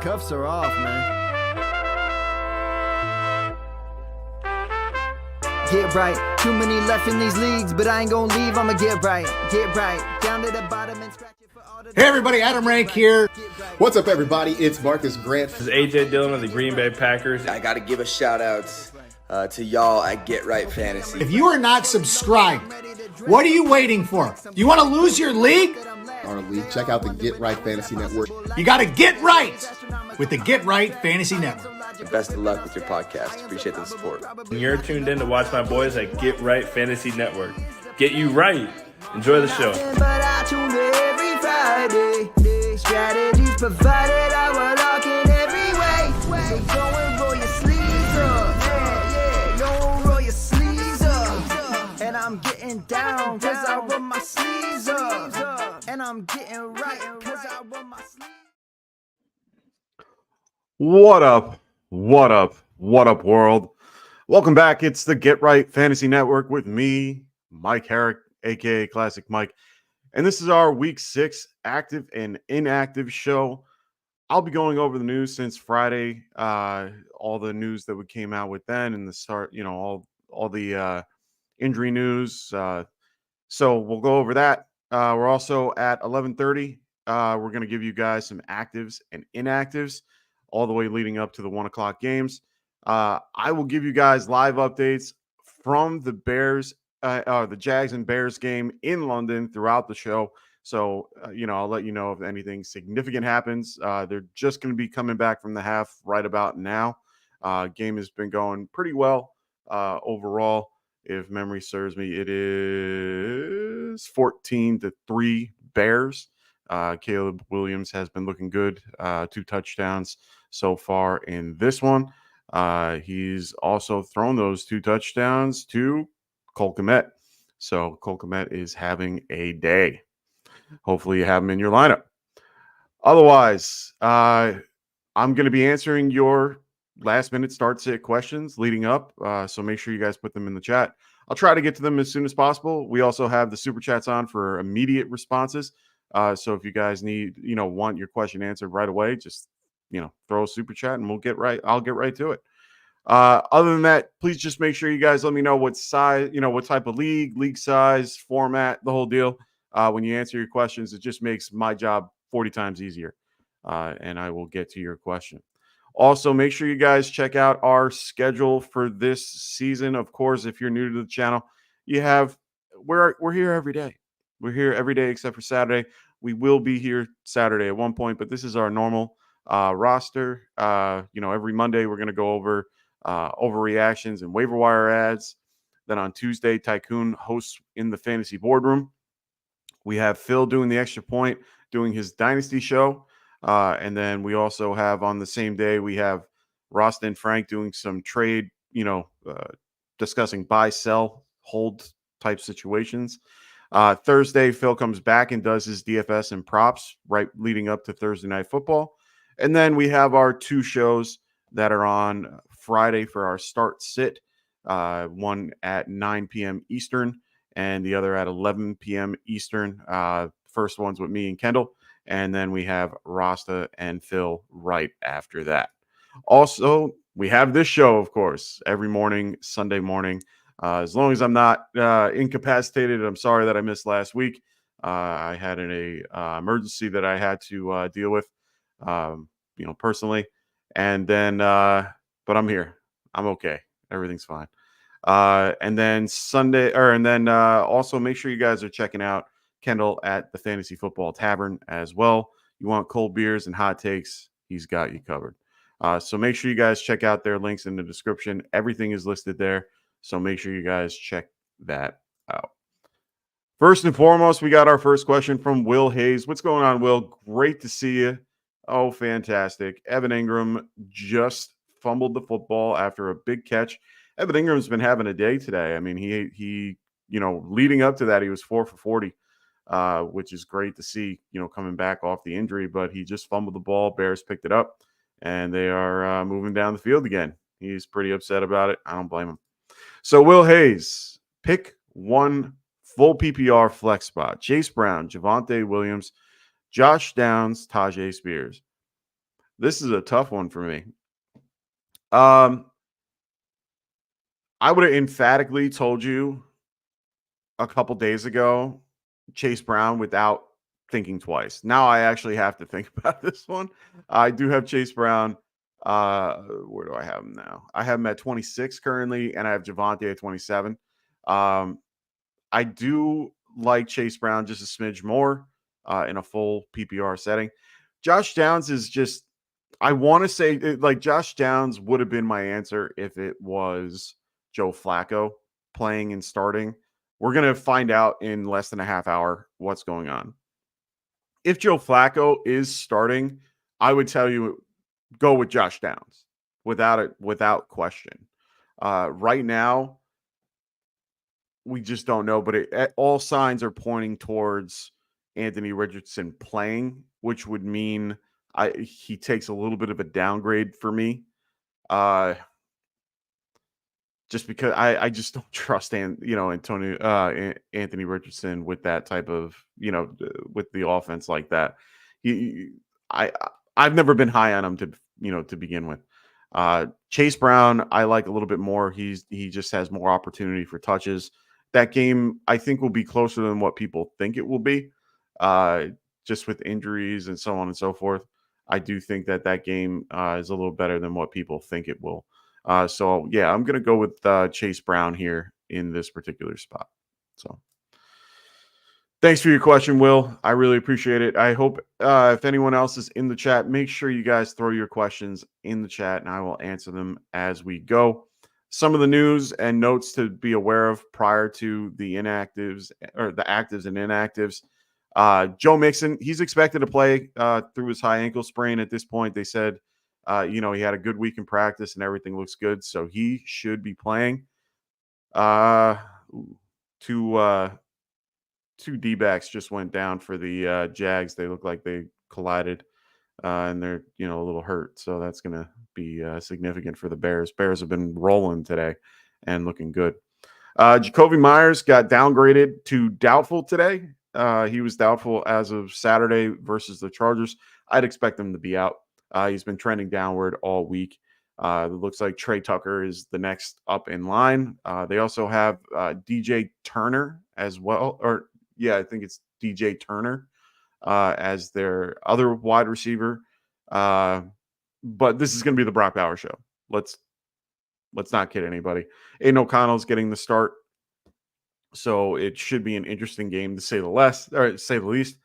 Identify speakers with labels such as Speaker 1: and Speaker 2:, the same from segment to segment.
Speaker 1: cuffs are off, man. Get right. Too many left in these leagues, but I ain't gonna leave. I'ma get right. Get right. Down to the bottom and scratch it for all the.
Speaker 2: Hey everybody, Adam Rank here.
Speaker 3: What's up, everybody? It's Marcus Grant.
Speaker 4: This is AJ Dillon of the Green Bay Packers.
Speaker 5: I got to give a shout out to y'all at Get Right Fantasy.
Speaker 2: If you are not subscribed, what are you waiting for? You want to lose your league?
Speaker 3: Our league. Check out the Get Right Fantasy Network.
Speaker 2: You got to get right with the Get Right Fantasy Network.
Speaker 5: And best of luck with your podcast. Appreciate the support.
Speaker 4: And you're tuned in to watch my boys at Get Right Fantasy Network. Get you right. Enjoy the show.
Speaker 1: But I tune in every Friday. Strategies provided, I will lock in every way. So go and roll your sleeves up. Yeah, go roll your sleeves up. And I'm getting down cause I roll my sleeves up. And I'm getting right cause I roll my sleeves.
Speaker 6: What up? What up? What up, world? Welcome back. It's the Get Right Fantasy Network with me, Mike Herrick, aka Classic Mike. And this is our week 6 active and inactive show. I'll be going over the news since Friday, all the news that we came out with then and the start, all the injury news. So we'll go over that. We're also at 11:30. We're going to give you guys some actives and inactives all the way leading up to the 1 o'clock games. I will give you guys live updates from the the Jags and Bears game in London throughout the show. So, I'll let you know if anything significant happens. They're just going to be coming back from the half right about now. Game has been going pretty well overall. If memory serves me, it is 14-3 Bears. Caleb Williams has been looking good. 2 touchdowns so far in this one. He's also thrown those 2 touchdowns to Cole Kmet. So Cole Kmet is having a day. Hopefully you have him in your lineup. Otherwise, I'm going to be answering your last-minute start-sit questions leading up. So make sure you guys put them in the chat. I'll try to get to them as soon as possible. We also have the Super Chats on for immediate responses. So if you guys want your question answered right away, just, throw a Super Chat and I'll get right to it. Other than that, please just make sure you guys let me know what size, what type of league size, format, the whole deal. When you answer your questions, it just makes my job 40 times easier. And I will get to your question. Also, make sure you guys check out our schedule for this season. Of course, if you're new to the channel, we're here every day. We're here every day except for Saturday. We will be here Saturday at one point, but this is our normal roster. Every Monday we're going to go over overreactions and waiver wire ads. Then on Tuesday, Tycoon hosts in the fantasy boardroom. We have Phil doing the extra point, doing his Dynasty show. And then we also have on the same day, we have Rosta and Frank doing some trade, discussing buy, sell, hold type situations. Thursday, Phil comes back and does his DFS and props right leading up to Thursday Night Football. And then we have our 2 shows that are on Friday for our start sit, one at 9 p.m. Eastern and the other at 11 p.m. Eastern. First one's with me and Kendall. And then we have Rasta and Phil right after that. Also, we have this show, of course, every morning, Sunday morning. As long as I'm not incapacitated, I'm sorry that I missed last week. I had an emergency that I had to deal with, personally. And then, but I'm here. I'm okay. Everything's fine. And then also make sure you guys are checking out Kendall at the Fantasy Football Tavern as well. You want cold beers and hot takes, he's got you covered. So make sure you guys check out their links in the description. Everything is listed there. So make sure you guys check that out. First and foremost, we got our first question from Will Hayes. What's going on, Will? Great to see you. Oh, fantastic. Evan Ingram just fumbled the football after a big catch. Evan Ingram's been having a day today. I mean, he leading up to that, he was 4 for 40, which is great to see, coming back off the injury. But he just fumbled the ball. Bears picked it up, and they are moving down the field again. He's pretty upset about it. I don't blame him. So Will Hayes, pick one full PPR flex spot. Chase Brown, Javonte Williams, Josh Downs, Tajay Spears. This is a tough one for me. I would have emphatically told you a couple days ago Chase Brown without thinking twice. Now I actually have to think about this one. I do have Chase Brown. Where do I have him now? I have him at 26 currently, and I have Javonte at 27. I do like Chase Brown just a smidge more in a full PPR setting. Josh Downs is just, I want to say, like, Josh Downs would have been my answer if it was Joe Flacco playing and starting. We're going to find out in less than a half hour what's going on. If Joe Flacco is starting, I would tell you go with Josh Downs without question. Right now, we just don't know, but all signs are pointing towards Anthony Richardson playing, which would mean he takes a little bit of a downgrade for me. Just because I just don't trust Anthony Richardson with that type of, with the offense like that. I've never been high on him to begin with. Chase Brown, I like a little bit more. He just has more opportunity for touches. That game, I think, will be closer than what people think it will be, just with injuries and so on and so forth. I do think that game is a little better than what people think it will. So, yeah, I'm going to go with Chase Brown here in this particular spot. So, thanks for your question, Will. I really appreciate it. I hope if anyone else is in the chat, make sure you guys throw your questions in the chat, and I will answer them as we go. Some of the news and notes to be aware of prior to the inactives or the actives and inactives. Joe Mixon, he's expected to play through his high ankle sprain at this point. They said, he had a good week in practice and everything looks good. So he should be playing. Two D-backs just went down for the Jags. They look like they collided. And they're, a little hurt. So that's going to be significant for the Bears. Bears have been rolling today and looking good. Jacoby Myers got downgraded to doubtful today. He was doubtful as of Saturday versus the Chargers. I'd expect him to be out. He's been trending downward all week. It looks like Trey Tucker is the next up in line. They also have DJ Turner as well. I think it's DJ Turner. As their other wide receiver. But this is going to be the Brock Bowers show. Let's not kid anybody. Aiden O'Connell's getting the start. So it should be an interesting game to say the least.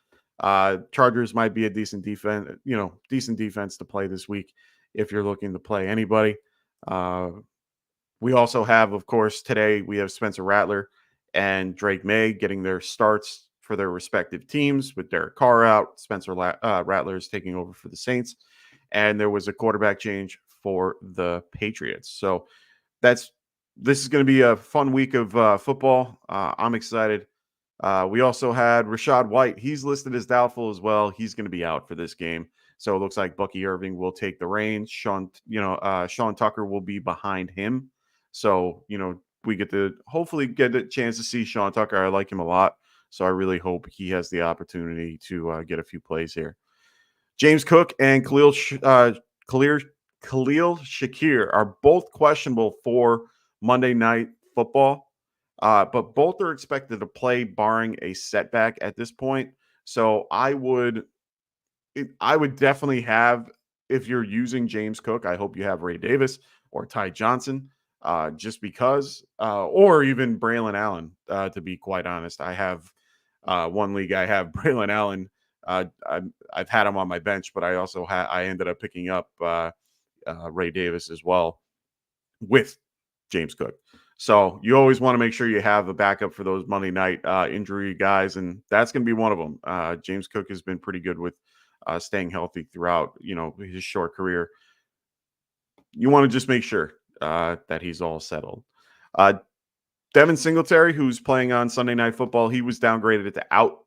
Speaker 6: Chargers might be a decent defense to play this week if you're looking to play anybody. We also have, of course, today we have Spencer Rattler and Drake May getting their starts for their respective teams with Derek Carr out. Spencer Rattler is taking over for the Saints. And there was a quarterback change for the Patriots. So this is going to be a fun week of football. I'm excited. We also had Rashad White. He's listed as doubtful as well. He's going to be out for this game. So it looks like Bucky Irving will take the reins. Sean Tucker will be behind him. So, we hopefully get a chance to see Sean Tucker. I like him a lot. So I really hope he has the opportunity to get a few plays here. James Cook and Khalil Shakir are both questionable for Monday Night Football, but both are expected to play barring a setback at this point. So I would definitely have, if you're using James Cook, I hope you have Ray Davis or Ty Johnson, just because, or even Braylon Allen, to be quite honest. I have one league, I have Braylon Allen. I've had him on my bench, but I also I ended up picking up Ray Davis as well with James Cook. So you always want to make sure you have a backup for those Monday night injury guys, and that's going to be one of them. James Cook has been pretty good with staying healthy throughout, his short career. You want to just make sure that he's all settled. Devin Singletary, who's playing on Sunday Night Football, he was downgraded to out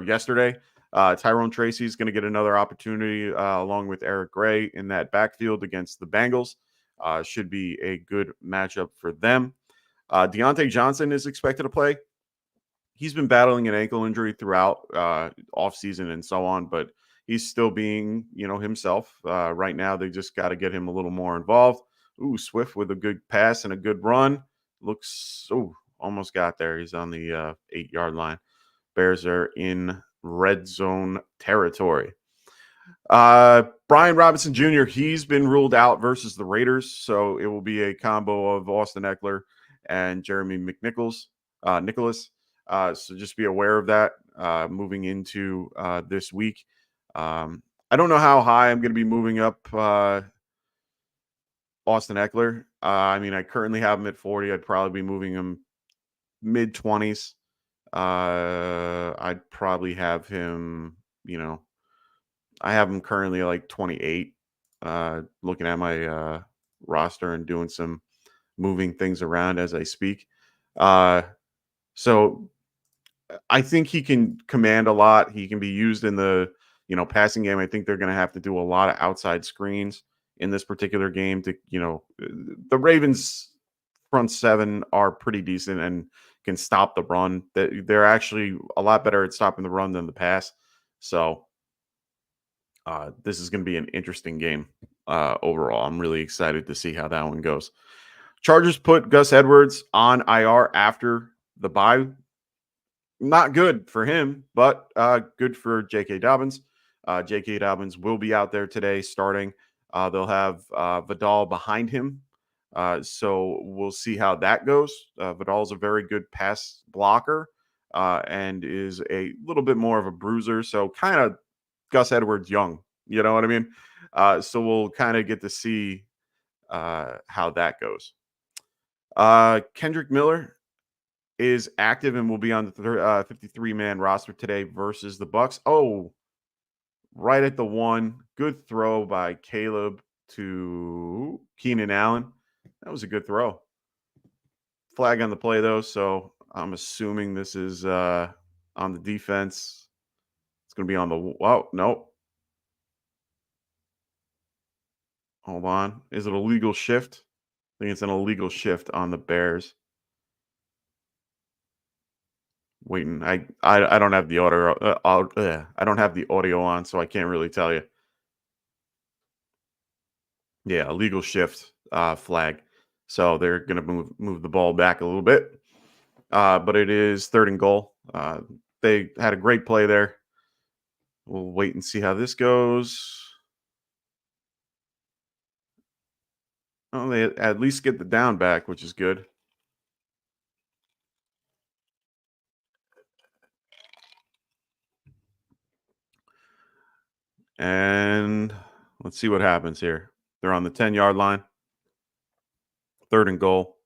Speaker 6: yesterday. Tyrone Tracy is going to get another opportunity along with Eric Gray in that backfield against the Bengals. Should be a good matchup for them. Deontay Johnson is expected to play. He's been battling an ankle injury throughout offseason and so on, but he's still being, himself. Right now, they just got to get him a little more involved. Ooh, Swift with a good pass and a good run. Looks, almost got there. He's on the 8-yard line. Bears are in red zone territory. Brian Robinson Jr., he's been ruled out versus the Raiders, so it will be a combo of Austin Eckler and Jeremy Nicholas. So just be aware of that moving into this week. I don't know how high I'm going to be moving up Austin Eckler. I currently have him at 40. I'd probably be moving him mid-20s. I'd probably have him, I have him currently like 28, looking at my roster and doing some moving things around as I speak. So I think he can command a lot. He can be used in the, passing game. I think they're going to have to do a lot of outside screens in this particular game to, the Ravens front seven are pretty decent and can stop the run. They're actually a lot better at stopping the run than the pass. So this is going to be an interesting game overall. I'm really excited to see how that one goes. Chargers put Gus Edwards on IR after the bye. Not good for him, but good for J.K. Dobbins. J.K. Dobbins will be out there today starting. They'll have Vidal behind him. So we'll see how that goes. Vidal's a very good pass blocker and is a little bit more of a bruiser. So kind of Gus Edwards young, you know what I mean? So we'll kind of get to see how that goes. Kendrick Miller is active and will be on the 53-man roster today versus the Bucs. Oh, right at the one. Good throw by Caleb to Keenan Allen. That was a good throw. Flag on the play, though, so I'm assuming this is on the defense. It's going to be on the – oh, no. Hold on. Is it a legal shift? I think it's an illegal shift on the Bears. Waiting. I don't have the audio. I don't have the audio on, so I can't really tell you. Yeah, illegal shift flag. So they're going to move the ball back a little bit. But it is 3rd and goal. They had a great play there. We'll wait and see how this goes. Oh, they at least get the down back, which is good. And let's see what happens here. They're on the 10-yard line. 3rd and goal.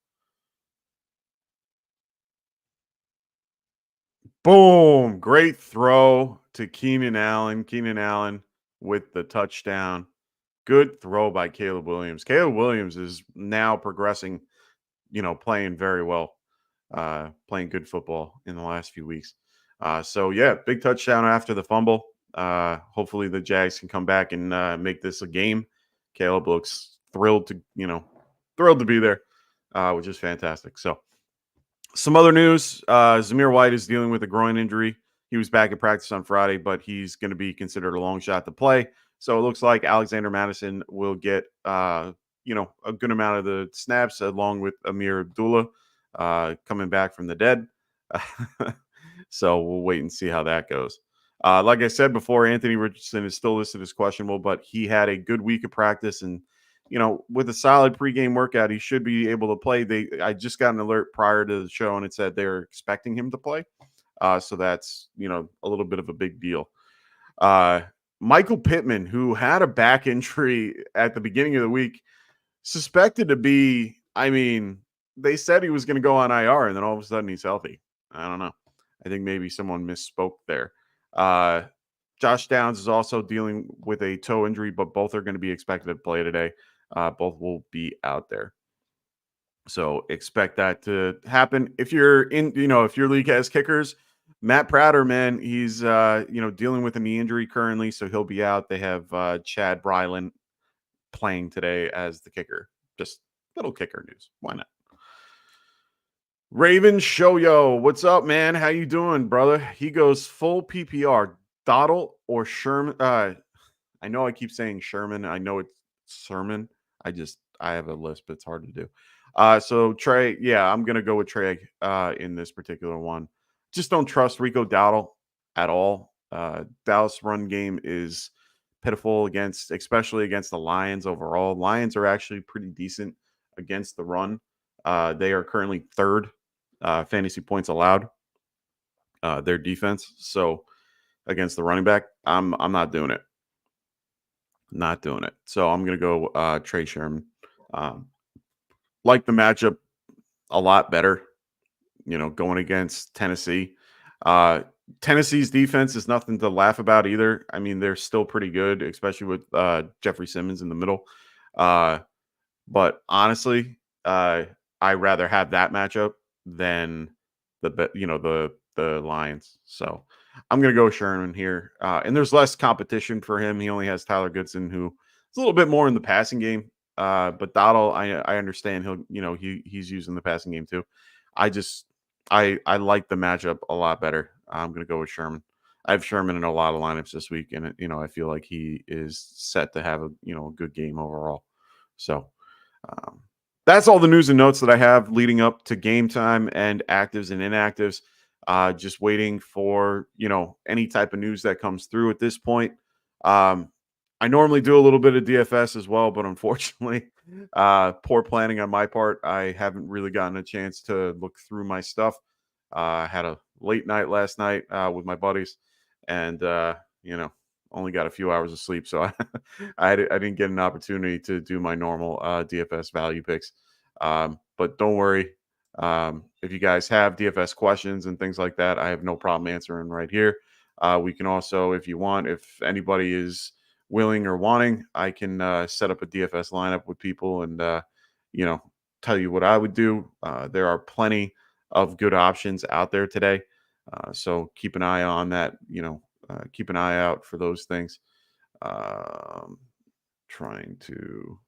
Speaker 6: Boom. Great throw to Keenan Allen. Keenan Allen with the touchdown. Good throw by Caleb Williams. Caleb Williams is now progressing, playing very well, playing good football in the last few weeks. So, yeah, big touchdown after the fumble. Hopefully the Jags can come back and make this a game. Caleb looks thrilled to be there, which is fantastic. So, some other news. Zamir White is dealing with a groin injury. He was back at practice on Friday, but he's going to be considered a long shot to play. So it looks like Alexander Madison will get, a good amount of the snaps along with Amir Abdullah coming back from the dead. So we'll wait and see how that goes. Like I said before, Anthony Richardson is still listed as questionable, but he had a good week of practice and, with a solid pregame workout, he should be able to play. I just got an alert prior to the show and it said they're expecting him to play. So that's, a little bit of a big deal. Michael Pittman, who had a back injury at the beginning of the week, suspected to be, they said he was going to go on IR and then all of a sudden he's healthy. I don't know. I think maybe someone misspoke there. Josh Downs is also dealing with a toe injury, but both are going to be expected to play today. Both will be out there. So expect that to happen. If you're in, if your league has kickers, Matt Prater, man, he's, dealing with a knee injury currently, so he'll be out. They have Chad Bryland playing today as the kicker. Just little kicker news. Why not? Raven Shoyo, what's up, man? How you doing, brother? He goes full PPR. Stoddle or Sherman. I know I keep saying Sherman. I know it's Sermon. I have a lisp. It's hard to do. So Trey, yeah, I'm gonna go with Trey in this particular one. Just don't trust Rico Dowdle at all. Dallas run game is pitiful especially against the Lions overall. Lions are actually pretty decent against the run. They are currently third fantasy points allowed. Their defense. So against the running back, I'm not doing it. Not doing it. So I'm gonna go Trey Sherman. Like the matchup a lot better. Going against Tennessee. Tennessee's defense is nothing to laugh about either. I mean, they're still pretty good, especially with Jeffrey Simmons in the middle. But honestly, I rather have that matchup than the Lions. So I'm gonna go with Sherman here. And there's less competition for him. He only has Tyler Goodson, who is a little bit more in the passing game. But Dowdle, I understand he's using the passing game too. I like the matchup a lot better. I'm gonna go with Sherman. I have Sherman in a lot of lineups this week, and I feel like he is set to have a good game overall. So that's all the news and notes that I have leading up to game time and actives and inactives. Just waiting for any type of news that comes through at this point. I normally do a little bit of DFS as well, but unfortunately, poor planning on my part. I haven't really gotten a chance to look through my stuff. I had a late night last night with my buddies, and only got a few hours of sleep, so I didn't get an opportunity to do my normal DFS value picks. But don't worry, if you guys have DFS questions and things like that, I have no problem answering right here. We can also, if you want, if anybody is willing or wanting, I can set up a DFS lineup with people and tell you what I would do. There are plenty of good options out there today, so keep an eye on that. Keep an eye out for those things. Trying to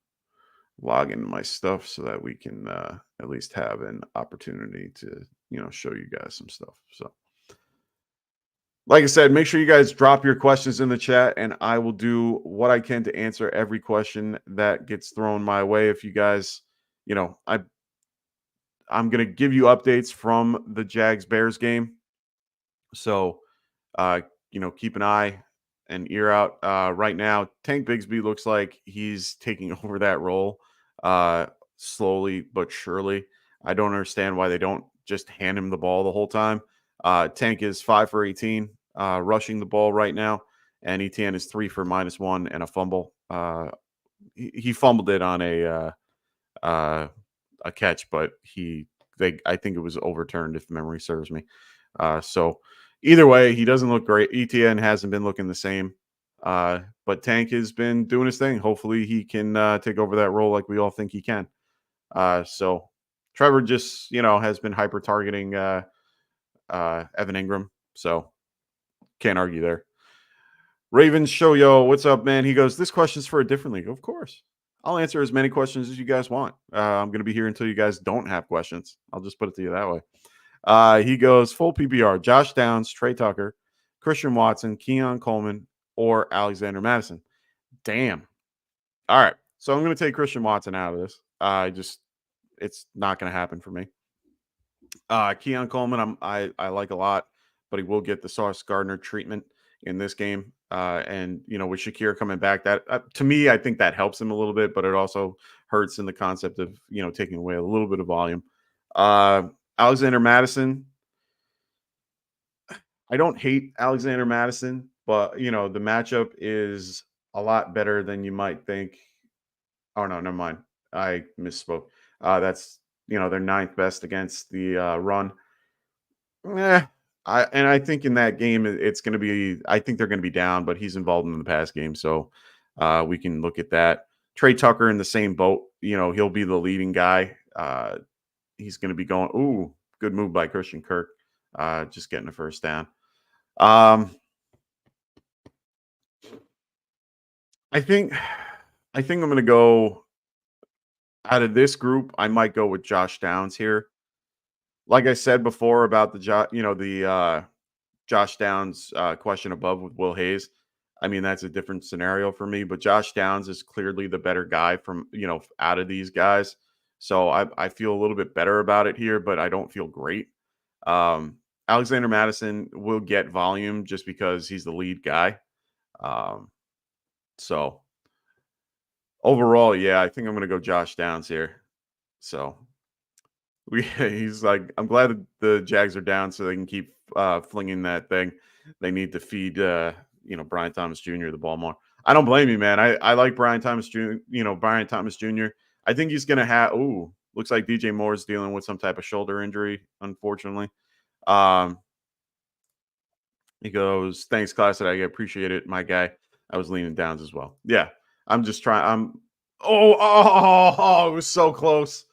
Speaker 6: log into my stuff so that we can at least have an opportunity to show you guys some stuff. So like I said, make sure you guys drop your questions in the chat, and I will do what I can to answer every question that gets thrown my way. If you guys, I'm going to give you updates from the Jags-Bears game. So, keep an eye and ear out. Right now, Tank Bigsby looks like he's taking over that role slowly but surely. I don't understand why they don't just hand him the ball the whole time. Tank is 5 for 18 rushing the ball right now, and ETN is 3 for -1 and a fumble. He fumbled it on a catch, but I think it was overturned if memory serves me. So either way, he doesn't look great. ETN hasn't been looking the same, but Tank has been doing his thing. Hopefully he can take over that role like we all think he can. So Trevor just, has been hyper targeting Evan Ingram. So can't argue there. Ravens Show Yo, what's up, man? He goes, this question's for a different league. Of course. I'll answer as many questions as you guys want. I'm going to be here until you guys don't have questions. I'll just put it to you that way. He goes, full PPR, Josh Downs, Trey Tucker, Christian Watson, Keon Coleman, or Alexander Madison. Damn. All right. So I'm going to take Christian Watson out of this. It's not going to happen for me. Keon Coleman, I like a lot, but he will get the Sauce Gardner treatment in this game. And with Shakir coming back, that to me, I think that helps him a little bit, but it also hurts in the concept of taking away a little bit of volume. Alexander Madison, I don't hate Alexander Madison, but the matchup is a lot better than you might think. Oh no, never mind. I misspoke. That's they're 9th best against the run. I think in that game it's going to be. I think they're going to be down, but he's involved in the pass game, so we can look at that. Trey Tucker in the same boat. He'll be the leading guy. He's going to be going. Ooh, good move by Christian Kirk. Just getting a first down. I think I'm going to go out of this group. I might go with Josh Downs here. Like I said before about the Josh Downs question above with Will Hayes. I mean, that's a different scenario for me, but Josh Downs is clearly the better guy from, out of these guys. So I feel a little bit better about it here, but I don't feel great. Alexander Madison will get volume just because he's the lead guy. So overall, yeah, I think I'm going to go Josh Downs here. So he's like, I'm glad that the Jags are down so they can keep flinging that thing. They need to feed, Brian Thomas Jr. the ball more. I don't blame you, man. I like Brian Thomas Jr. Brian Thomas Jr. I think he's going to have, looks like DJ Moore's dealing with some type of shoulder injury, unfortunately. He goes, thanks, class. I appreciate it, my guy. I was leaning Downs as well. Yeah, I'm just trying. It was so close.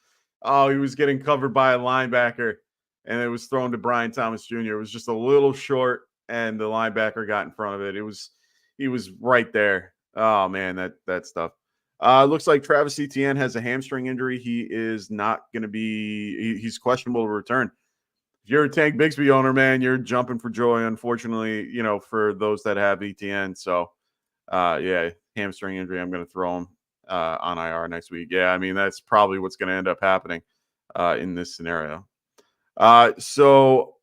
Speaker 6: Oh, he was getting covered by a linebacker, and it was thrown to Brian Thomas Jr. It was just a little short, and the linebacker got in front of it. He was right there. Oh man, that stuff. Looks like Travis Etienne has a hamstring injury. He is not going to be. He's questionable to return. If you're a Tank Bigsby owner, man, you're jumping for joy. Unfortunately, for those that have Etienne. So, yeah, hamstring injury. I'm going to throw him on IR next week. Yeah, I mean, that's probably what's going to end up happening in this scenario. So,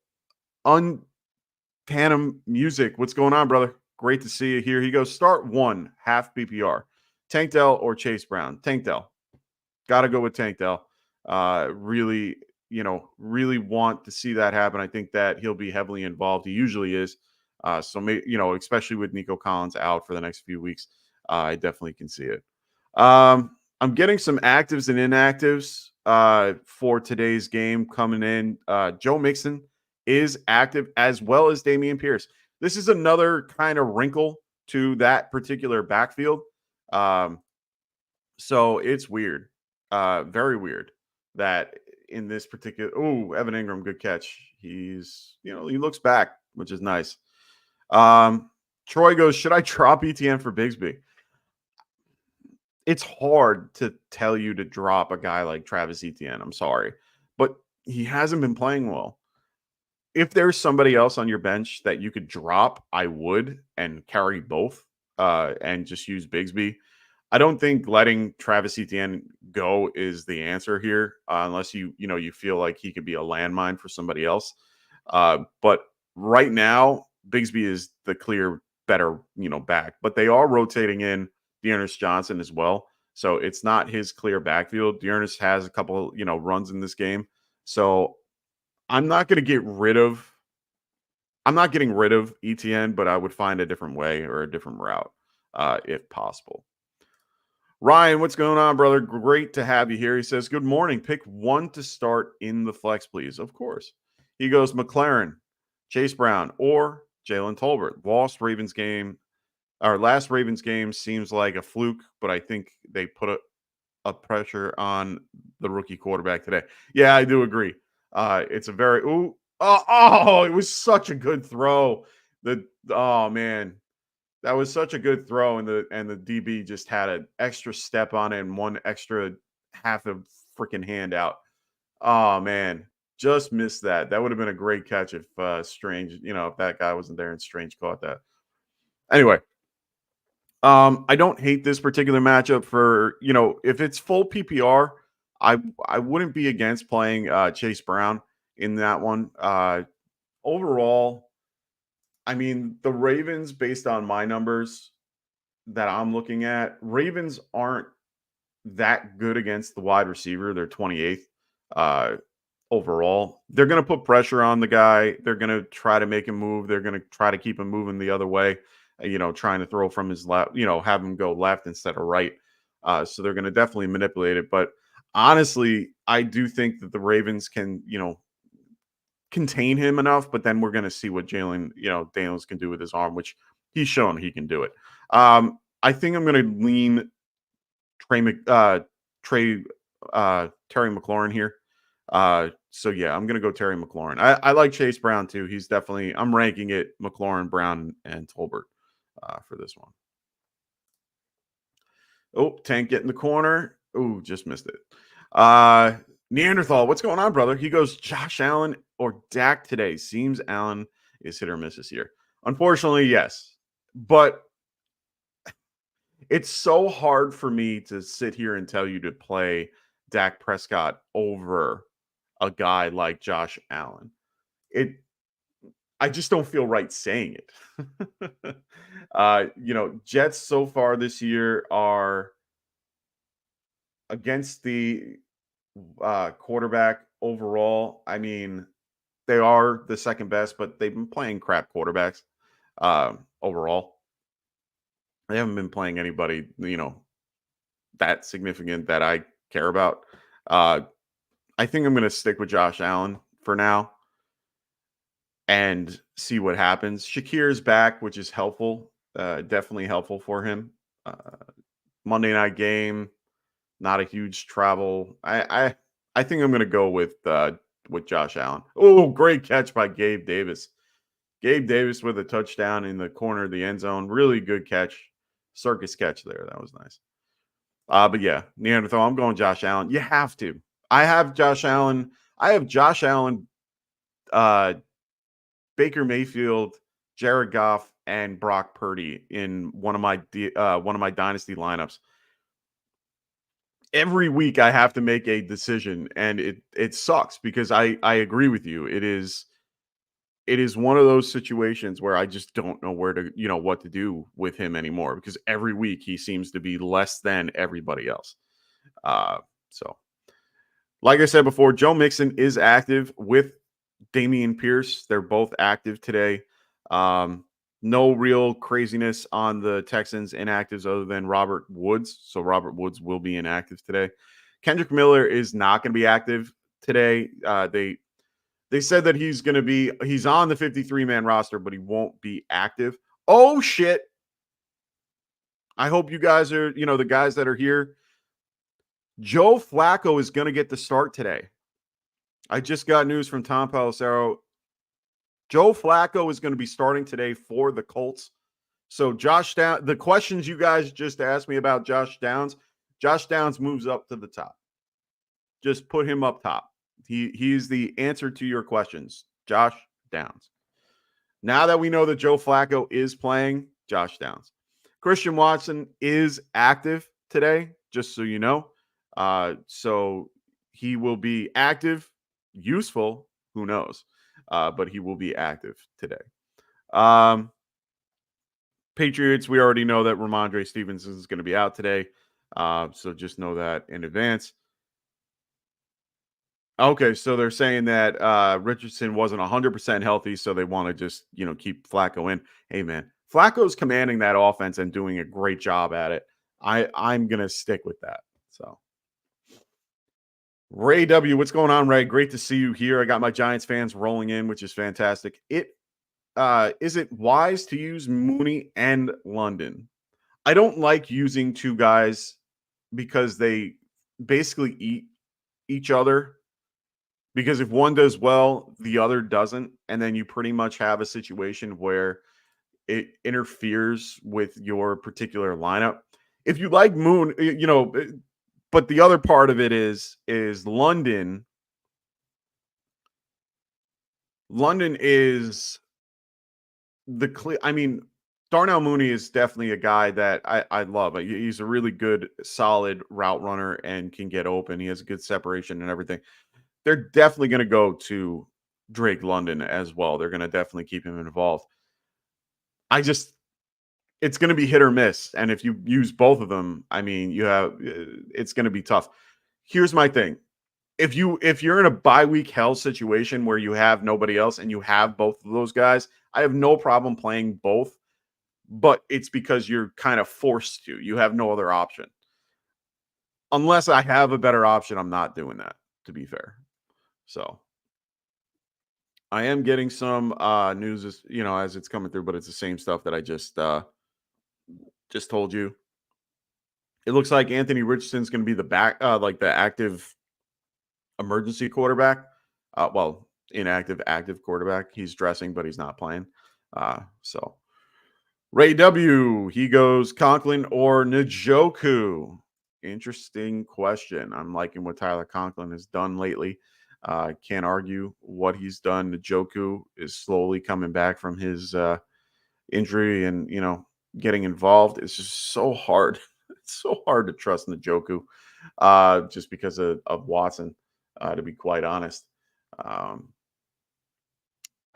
Speaker 6: Tandem Music, what's going on, brother? Great to see you here. He goes, start 1 half PPR. Tank Dell or Chase Brown? Tank Dell. Got to go with Tank Dell. Really want to see that happen. I think that he'll be heavily involved. He usually is. So, especially with Nico Collins out for the next few weeks, I definitely can see it. I'm getting some actives and inactives for today's game coming in. Joe Mixon is active as well as Dameon Pierce. This is another kind of wrinkle to that particular backfield. So it's weird, very weird that in this particular, Evan Ingram, good catch. He's, he looks back, which is nice. Troy goes, should I drop ETN for Bigsby? It's hard to tell you to drop a guy like Travis Etienne. I'm sorry, but he hasn't been playing well. If there's somebody else on your bench that you could drop, I would, and carry both and just use Bigsby. I don't think letting Travis Etienne go is the answer here, unless you feel like he could be a landmine for somebody else. But right now, Bigsby is the clear better, back. But they are rotating in Dearness Johnson as well, so it's not his clear backfield. Dearness has a couple, runs in this game, so I'm not getting rid of ETN, but I would find a different way or a different route if possible. Ryan, what's going on, brother? Great to have you here. He says, good morning. Pick 1 to start in the flex, please. Of course. He goes, McLaren, Chase Brown, or Jalen Tolbert. Last Ravens game seems like a fluke, but I think they put a pressure on the rookie quarterback today. Yeah, I do agree. It's a very it was such a good throw. Man. That was such a good throw, and the DB just had an extra step on it and one extra half a freaking hand out. Oh man, just missed that. That would have been a great catch if Strange, if that guy wasn't there and Strange caught that. Anyway, I don't hate this particular matchup for, if it's full PPR, I wouldn't be against playing Chase Brown in that one. Overall, I mean, the Ravens, based on my numbers that I'm looking at, Ravens aren't that good against the wide receiver. They're 28th overall. They're going to put pressure on the guy. They're going to try to make him move. They're going to try to keep him moving the other way, trying to throw from his left, have him go left instead of right. So they're going to definitely manipulate it. But honestly, I do think that the Ravens can, contain him enough, but then we're going to see what Jalen, Daniels can do with his arm, which he's shown he can do it. I think I'm going to lean Terry McLaurin here. So yeah, I'm going to go Terry McLaurin. I like Chase Brown too. He's definitely, I'm ranking it McLaurin, Brown, and Tolbert for this one. Tank get in the corner. Just missed it. Neanderthal, what's going on, brother? He goes, Josh Allen or Dak today. Seems Allen is hit or miss this year. Unfortunately, yes. But it's so hard for me to sit here and tell you to play Dak Prescott over a guy like Josh Allen. I just don't feel right saying it. Jets so far this year are against the quarterback overall. I mean, they are the second best, but they've been playing crap quarterbacks overall. They haven't been playing anybody, that significant that I care about. I think I'm going to stick with Josh Allen for now and see what happens. Shakir's back, which is helpful, definitely helpful for him. Monday night game, not a huge travel. I think I'm going to go with Josh Allen. Oh, great catch by Gabe Davis. Gabe Davis with a touchdown in the corner of the end zone. Really good catch. Circus catch there. That was nice. But yeah, Neanderthal, I'm going Josh Allen. You have to. I have Josh Allen, Baker Mayfield, Jared Goff, and Brock Purdy in one of my dynasty lineups. Every week I have to make a decision, and it sucks because I agree with you. It is one of those situations where I just don't know what to do with him anymore because every week he seems to be less than everybody else. So like I said before, Joe Mixon is active with Dameon Pierce. They're both active today. No real craziness on the Texans inactives other than Robert Woods. So Robert Woods will be inactive today. Kendrick Miller is not going to be active today. They said that he's on the 53-man roster, but he won't be active. Oh, shit. I hope you guys are, the guys that are here. Joe Flacco is going to get the start today. I just got news from Tom Pelissero. Joe Flacco is going to be starting today for the Colts. So the questions you guys just asked me about Josh Downs moves up to the top. Just put him up top. He's the answer to your questions, Josh Downs. Now that we know that Joe Flacco is playing, Josh Downs. Christian Watson is active today, just so you know. So he will be active, useful, who knows? But he will be active today. Patriots, we already know that Ramondre Stevenson is going to be out today. So just know that in advance. Okay, so they're saying that Richardson wasn't 100% healthy, so they want to just, keep Flacco in. Hey, man, Flacco's commanding that offense and doing a great job at it. I'm going to stick with that. So, Ray W., what's going on, Ray? Great to see you here. I got my Giants fans rolling in, which is fantastic. Is it wise to use Mooney and London? I don't like using two guys because they basically eat each other. Because if one does well, the other doesn't. And then you pretty much have a situation where it interferes with your particular lineup. If you like Moon, but the other part of it is London. London is the clear. I mean, Darnell Mooney is definitely a guy that I love. He's a really good, solid route runner and can get open. He has a good separation and everything. They're definitely going to go to Drake London as well. They're going to definitely keep him involved. It's going to be hit or miss. And if you use both of them, I mean, it's going to be tough. Here's my thing. If you're in a bye week hell situation where you have nobody else and you have both of those guys, I have no problem playing both, but it's because you're kind of forced to. You have no other option. Unless I have a better option, I'm not doing that, to be fair. So I am getting some news as it's coming through, but it's the same stuff that I just told you. It looks like Anthony Richardson's going to be the active emergency quarterback. Inactive, active quarterback. He's dressing, but he's not playing. So Ray W., he goes Conklin or Njoku. Interesting question. I'm liking what Tyler Conklin has done lately. Can't argue what he's done. Njoku is slowly coming back from his injury and, getting involved. It's just so hard. It's so hard to trust Njoku just because of Watson, to be quite honest. I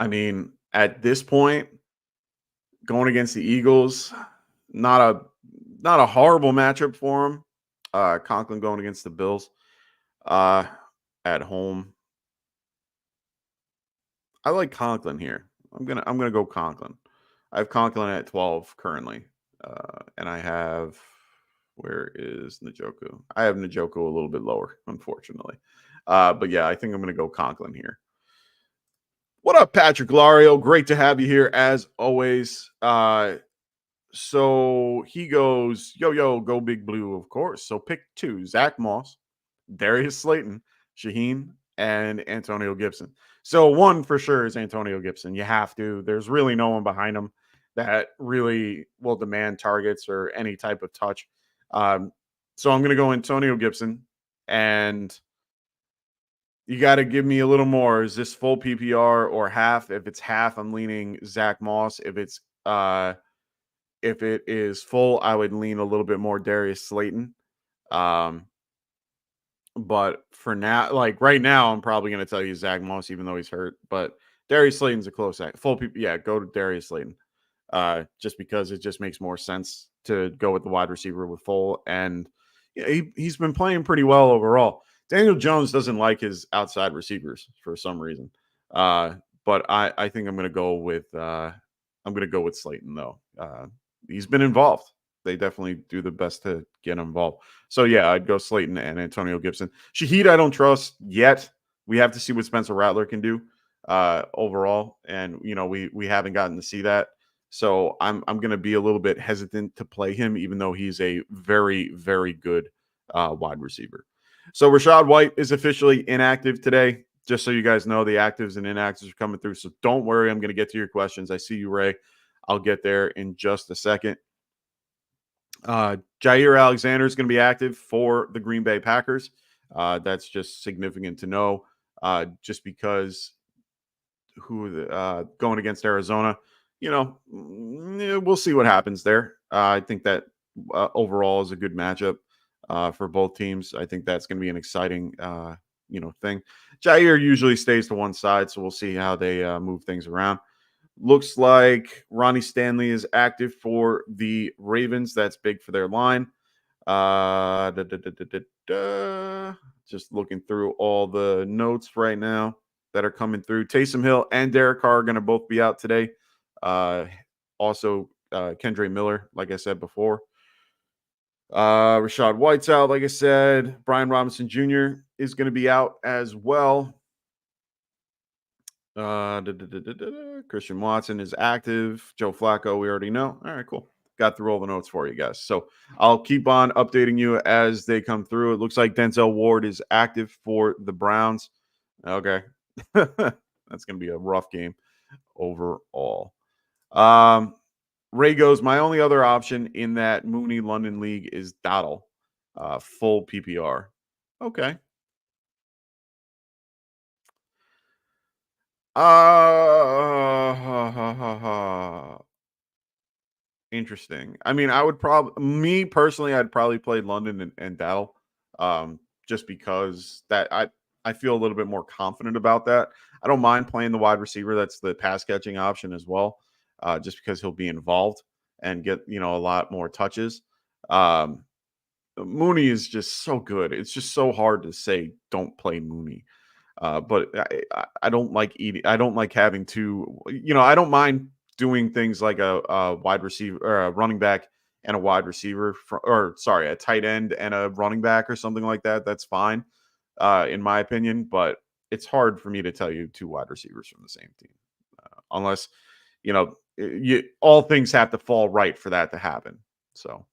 Speaker 6: mean, at this point, going against the Eagles, not a horrible matchup for him. Conklin going against the Bills at home. I like Conklin here. I'm gonna go Conklin. I have Conklin at 12 currently, and I have, where is Njoku? I have Njoku a little bit lower, unfortunately. But yeah, I think I'm gonna go Conklin here. What up, Patrick Lario? Great to have you here as always. So he goes, yo, go Big Blue, of course. So pick 2: Zach Moss, Darius Slayton, Shaheen, and Antonio Gibson. So 1 for sure is Antonio Gibson. You have to. There's really no one behind him that really will demand targets or any type of touch. So I'm going to go Antonio Gibson, and you got to give me a little more. Is this full PPR or half? If it's half, I'm leaning Zach Moss. If it is full, I would lean a little bit more Darius Slayton. But for now, like right now, I'm probably going to tell you Zach Moss, even though he's hurt. But Darius Slayton's a close second. Full PPR, yeah, go to Darius Slayton. Just because it just makes more sense to go with the wide receiver with full. And he's been playing pretty well overall. Daniel Jones doesn't like his outside receivers for some reason. But I think I'm going to go with Slayton though. He's been involved. They definitely do the best to get involved. So yeah, I'd go Slayton and Antonio Gibson. Shaheed, I don't trust yet. We have to see what Spencer Rattler can do overall, and we haven't gotten to see that. So I'm going to be a little bit hesitant to play him, even though he's a very, very good wide receiver. So Rachaad White is officially inactive today. Just so you guys know, the actives and inactives are coming through. So don't worry. I'm going to get to your questions. I see you, Ray. I'll get there in just a second. Jair Alexander is going to be active for the Green Bay Packers. That's just significant to know, just because going against Arizona, we'll see what happens there. I think that overall is a good matchup for both teams. I think that's going to be an exciting, thing. Jair usually stays to one side, so we'll see how they move things around. Looks like Ronnie Stanley is active for the Ravens. That's big for their line. Just looking through all the notes right now that are coming through. Taysom Hill and Derek Carr are going to both be out today. Also, Kendre Miller, like I said before. Rachaad White's out, like I said. Brian Robinson Jr. is going to be out as well. Christian Watson is active. Joe Flacco, we already know. All right, cool. Got through all the notes for you guys. So I'll keep on updating you as they come through. It looks like Denzel Ward is active for the Browns. Okay. That's going to be a rough game overall. Ray goes, my only other option in that Mooney London League is Dottle. Full PPR. Okay. Interesting. I mean, I would me personally, I'd probably play London and Dowell, just because that I feel a little bit more confident about that. I don't mind playing the wide receiver. That's the pass catching option as well, just because he'll be involved and get a lot more touches. Mooney is just so good. It's just so hard to say don't play Mooney. But I don't like eating. I don't like having to, I don't mind doing things like a wide receiver or a running back and a wide receiver, a tight end and a running back or something like that. That's fine, in my opinion. But it's hard for me to tell you 2 wide receivers from the same team, unless, all things have to fall right for that to happen. So.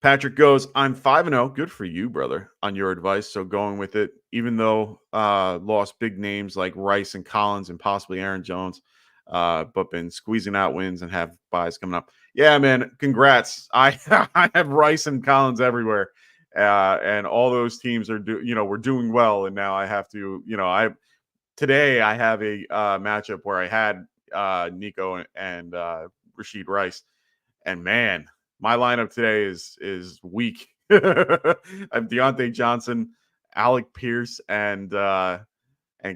Speaker 6: Patrick goes, I'm 5-0. Good for you, brother, on your advice. So going with it, even though lost big names like Rice and Collins and possibly Aaron Jones, but been squeezing out wins and have buys coming up. Yeah, man, congrats. I have Rice and Collins everywhere. and all those teams are we're doing well, and now I have to, today I have a matchup where I had Nico and Rashid Rice, and man, my lineup today is weak. I have Deontay Johnson, Alec Pierce, and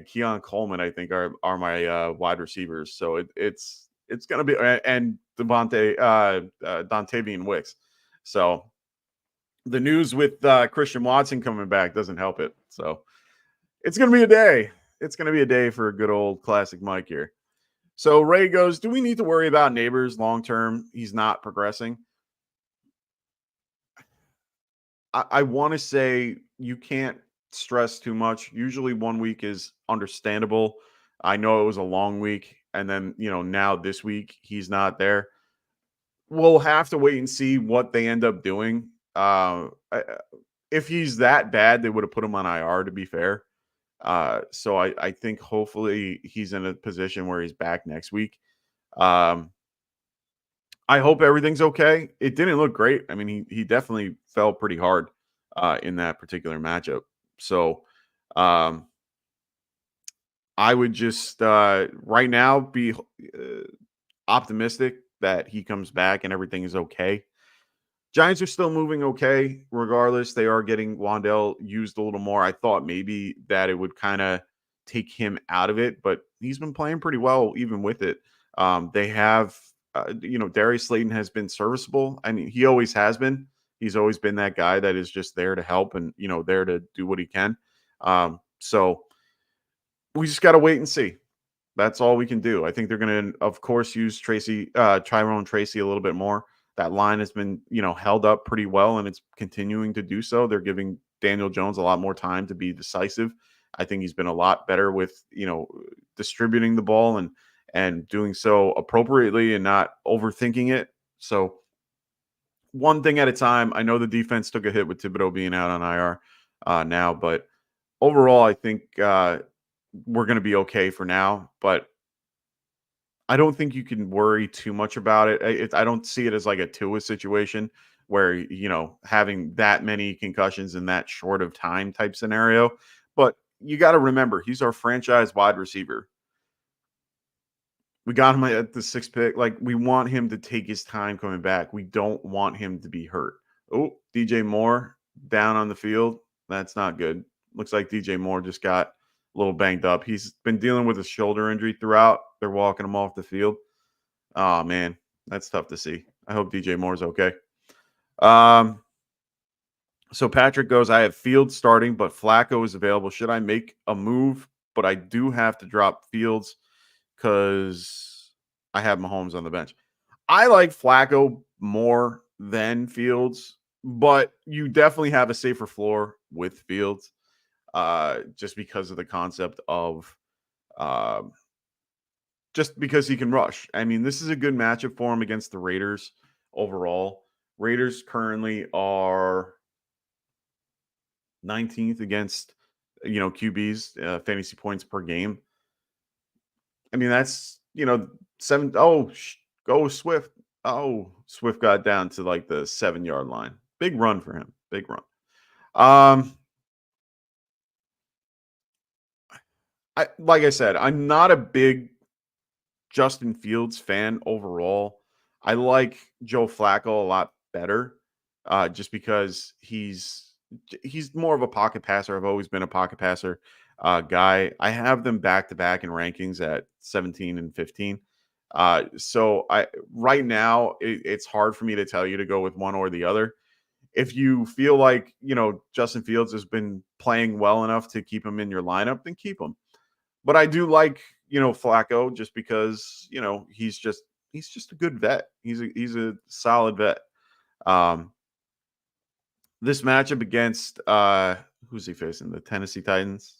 Speaker 6: Keon Coleman, I think, are my wide receivers. So it's gonna be, and Dontavian Wicks. So the news with Christian Watson coming back doesn't help it. So it's gonna be a day. It's gonna be a day for a good old classic Mike here. So Ray goes, do we need to worry about Neighbors long term? He's not progressing. I want to say you can't stress too much. Usually 1 week is understandable. I know it was a long week, and then now this week he's not there. We'll have to wait and see what they end up doing. If he's that bad, they would have put him on IR, to be fair. So I think hopefully he's in a position where he's back next week. I hope everything's okay. It didn't look great. I mean, he definitely fell pretty hard in that particular matchup. So I would just right now be optimistic that he comes back and everything is okay. Giants are still moving okay. Regardless, they are getting Wan'Dale used a little more. I thought maybe that it would kind of take him out of it, but he's been playing pretty well even with it. They have, Darius Slayton has been serviceable. I mean, he always has been. He's always been that guy that is just there to help and, there to do what he can. So we just got to wait and see. That's all we can do. I think they're going to, of course, use Tyrone Tracy a little bit more. That line has been, held up pretty well, and it's continuing to do so. They're giving Daniel Jones a lot more time to be decisive. I think he's been a lot better with, distributing the ball and doing so appropriately and not overthinking it. So one thing at a time. I know the defense took a hit with Thibodeau being out on IR now, but overall, I think we're going to be okay for now. But I don't think you can worry too much about it. I don't see it as like a Tua situation where, having that many concussions in that short of time type scenario. But you got to remember, he's our franchise wide receiver. We got him at the 6th pick. Like, we want him to take his time coming back. We don't want him to be hurt. Oh, DJ Moore down on the field. That's not good. Looks like DJ Moore just got a little banged up. He's been dealing with a shoulder injury throughout. They're walking him off the field. Oh, man, that's tough to see. I hope DJ Moore's okay. So Patrick goes, I have Fields starting, but Flacco is available. Should I make a move? But I do have to drop Fields because I have Mahomes on the bench. I like Flacco more than Fields, but you definitely have a safer floor with Fields just because of the concept of just because he can rush. I mean, this is a good matchup for him against the Raiders overall. Raiders currently are 19th against, QBs, fantasy points per game. I mean, that's, 7. Oh, go Swift. Oh, Swift got down to like the 7-yard line. Big run for him. Big run. Like I said, I'm not a big Justin Fields fan overall. I like Joe Flacco a lot better just because he's more of a pocket passer. I've always been a pocket passer guy. I have them back-to-back in rankings at 17 and 15. So right now, it's hard for me to tell you to go with one or the other. If you feel like, Justin Fields has been playing well enough to keep him in your lineup, then keep him. But I do like, Flacco just because, he's just a good vet. He's a solid vet. This matchup against who's he facing? The Tennessee Titans.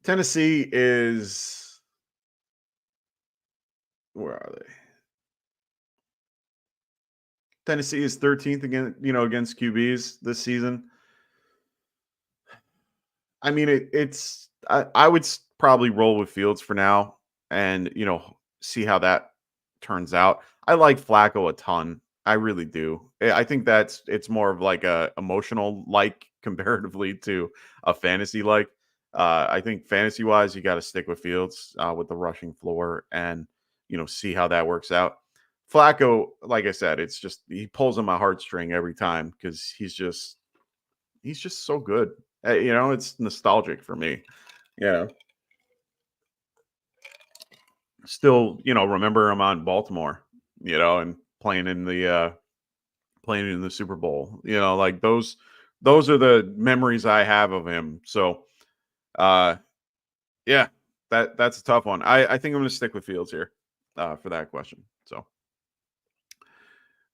Speaker 6: Tennessee is, where are they? Tennessee is 13th against QBs this season. I mean, I would probably roll with Fields for now and, see how that turns out. I like Flacco a ton. I really do. I think it's more of like a emotional like comparatively to a fantasy like. I think fantasy wise, you got to stick with Fields with the rushing floor and see how that works out. Flacco, like I said, it's just he pulls on my heartstring every time because he's just so good. It's nostalgic for me. Still, remember him on Baltimore, and playing in the Super Bowl. Like those are the memories I have of him. So, yeah, that's a tough one. I think I'm going to stick with Fields here for that question. So,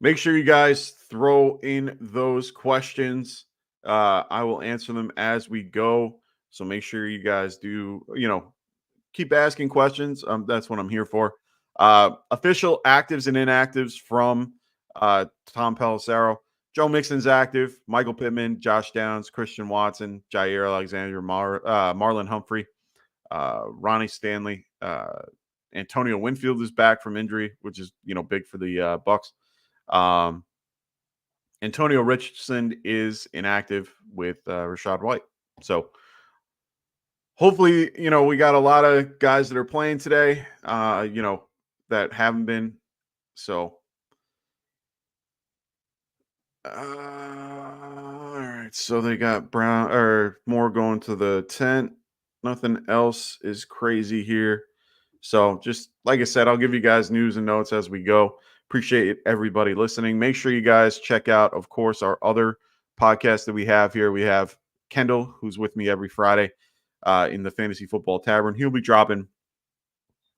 Speaker 6: make sure you guys throw in those questions. I will answer them as we go. So make sure you guys do, keep asking questions. That's what I'm here for. Official actives and inactives from Tom Pelissero. Joe Mixon's active. Michael Pittman, Josh Downs, Christian Watson, Jair Alexander, Marlon Humphrey, Ronnie Stanley. Antonio Winfield is back from injury, which is big for the Bucks. Antonio Richardson is inactive with Rashad White. So hopefully, we got a lot of guys that are playing today, that haven't been. So, all right. So they got Brown or more going to the tent. Nothing else is crazy here. So just like I said, I'll give you guys news and notes as we go. Appreciate everybody listening. Make sure you guys check out, of course, our other podcast that we have here. We have Kendall, who's with me every Friday in the Fantasy Football Tavern. He'll be dropping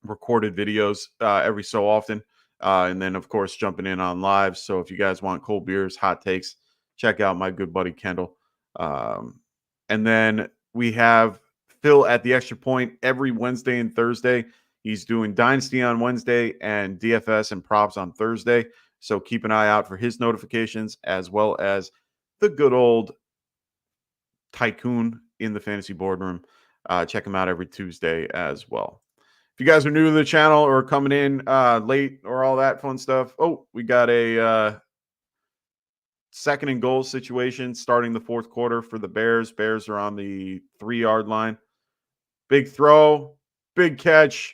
Speaker 6: recorded videos every so often. And then, of course, jumping in on live. So if you guys want cold beers, hot takes, check out my good buddy Kendall. And then we have Phil at the Extra Point every Wednesday and Thursday. He's doing Dynasty on Wednesday and DFS and props on Thursday. So keep an eye out for his notifications, as well as the good old Tycoon in the Fantasy Boardroom. Check him out every Tuesday as well. If you guys are new to the channel or coming in late or all that fun stuff, we got a second and goal situation starting the fourth quarter for the Bears. Bears are on the 3-yard line. Big throw, big catch.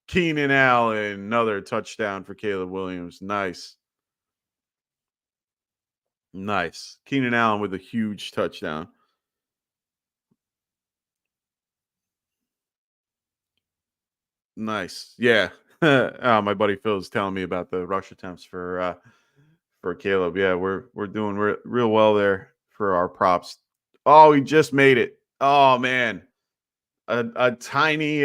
Speaker 6: Keenan Allen, another touchdown for Caleb Williams. Nice. Keenan Allen with a huge touchdown. Nice. Yeah. My buddy Phil is telling me about the rush attempts for Caleb. Yeah, we're doing real well there for our props. Oh, he just made it. Oh man. A tiny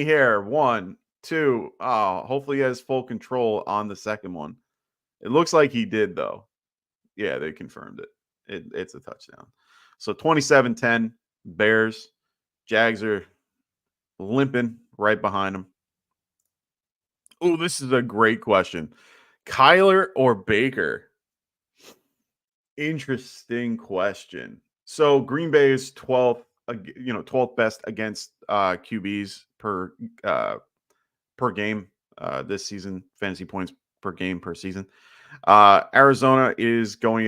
Speaker 6: hair. 1, 2. Oh, hopefully he has full control on the second one. It looks like he did though. Yeah, they confirmed it. It's a touchdown. So 27-10 Bears. Jags are limping right behind them. Oh, this is a great question. Kyler or Baker? Interesting question. So Green Bay is 12th, 12th best against QBs per game this season, fantasy points per game per season. Arizona is going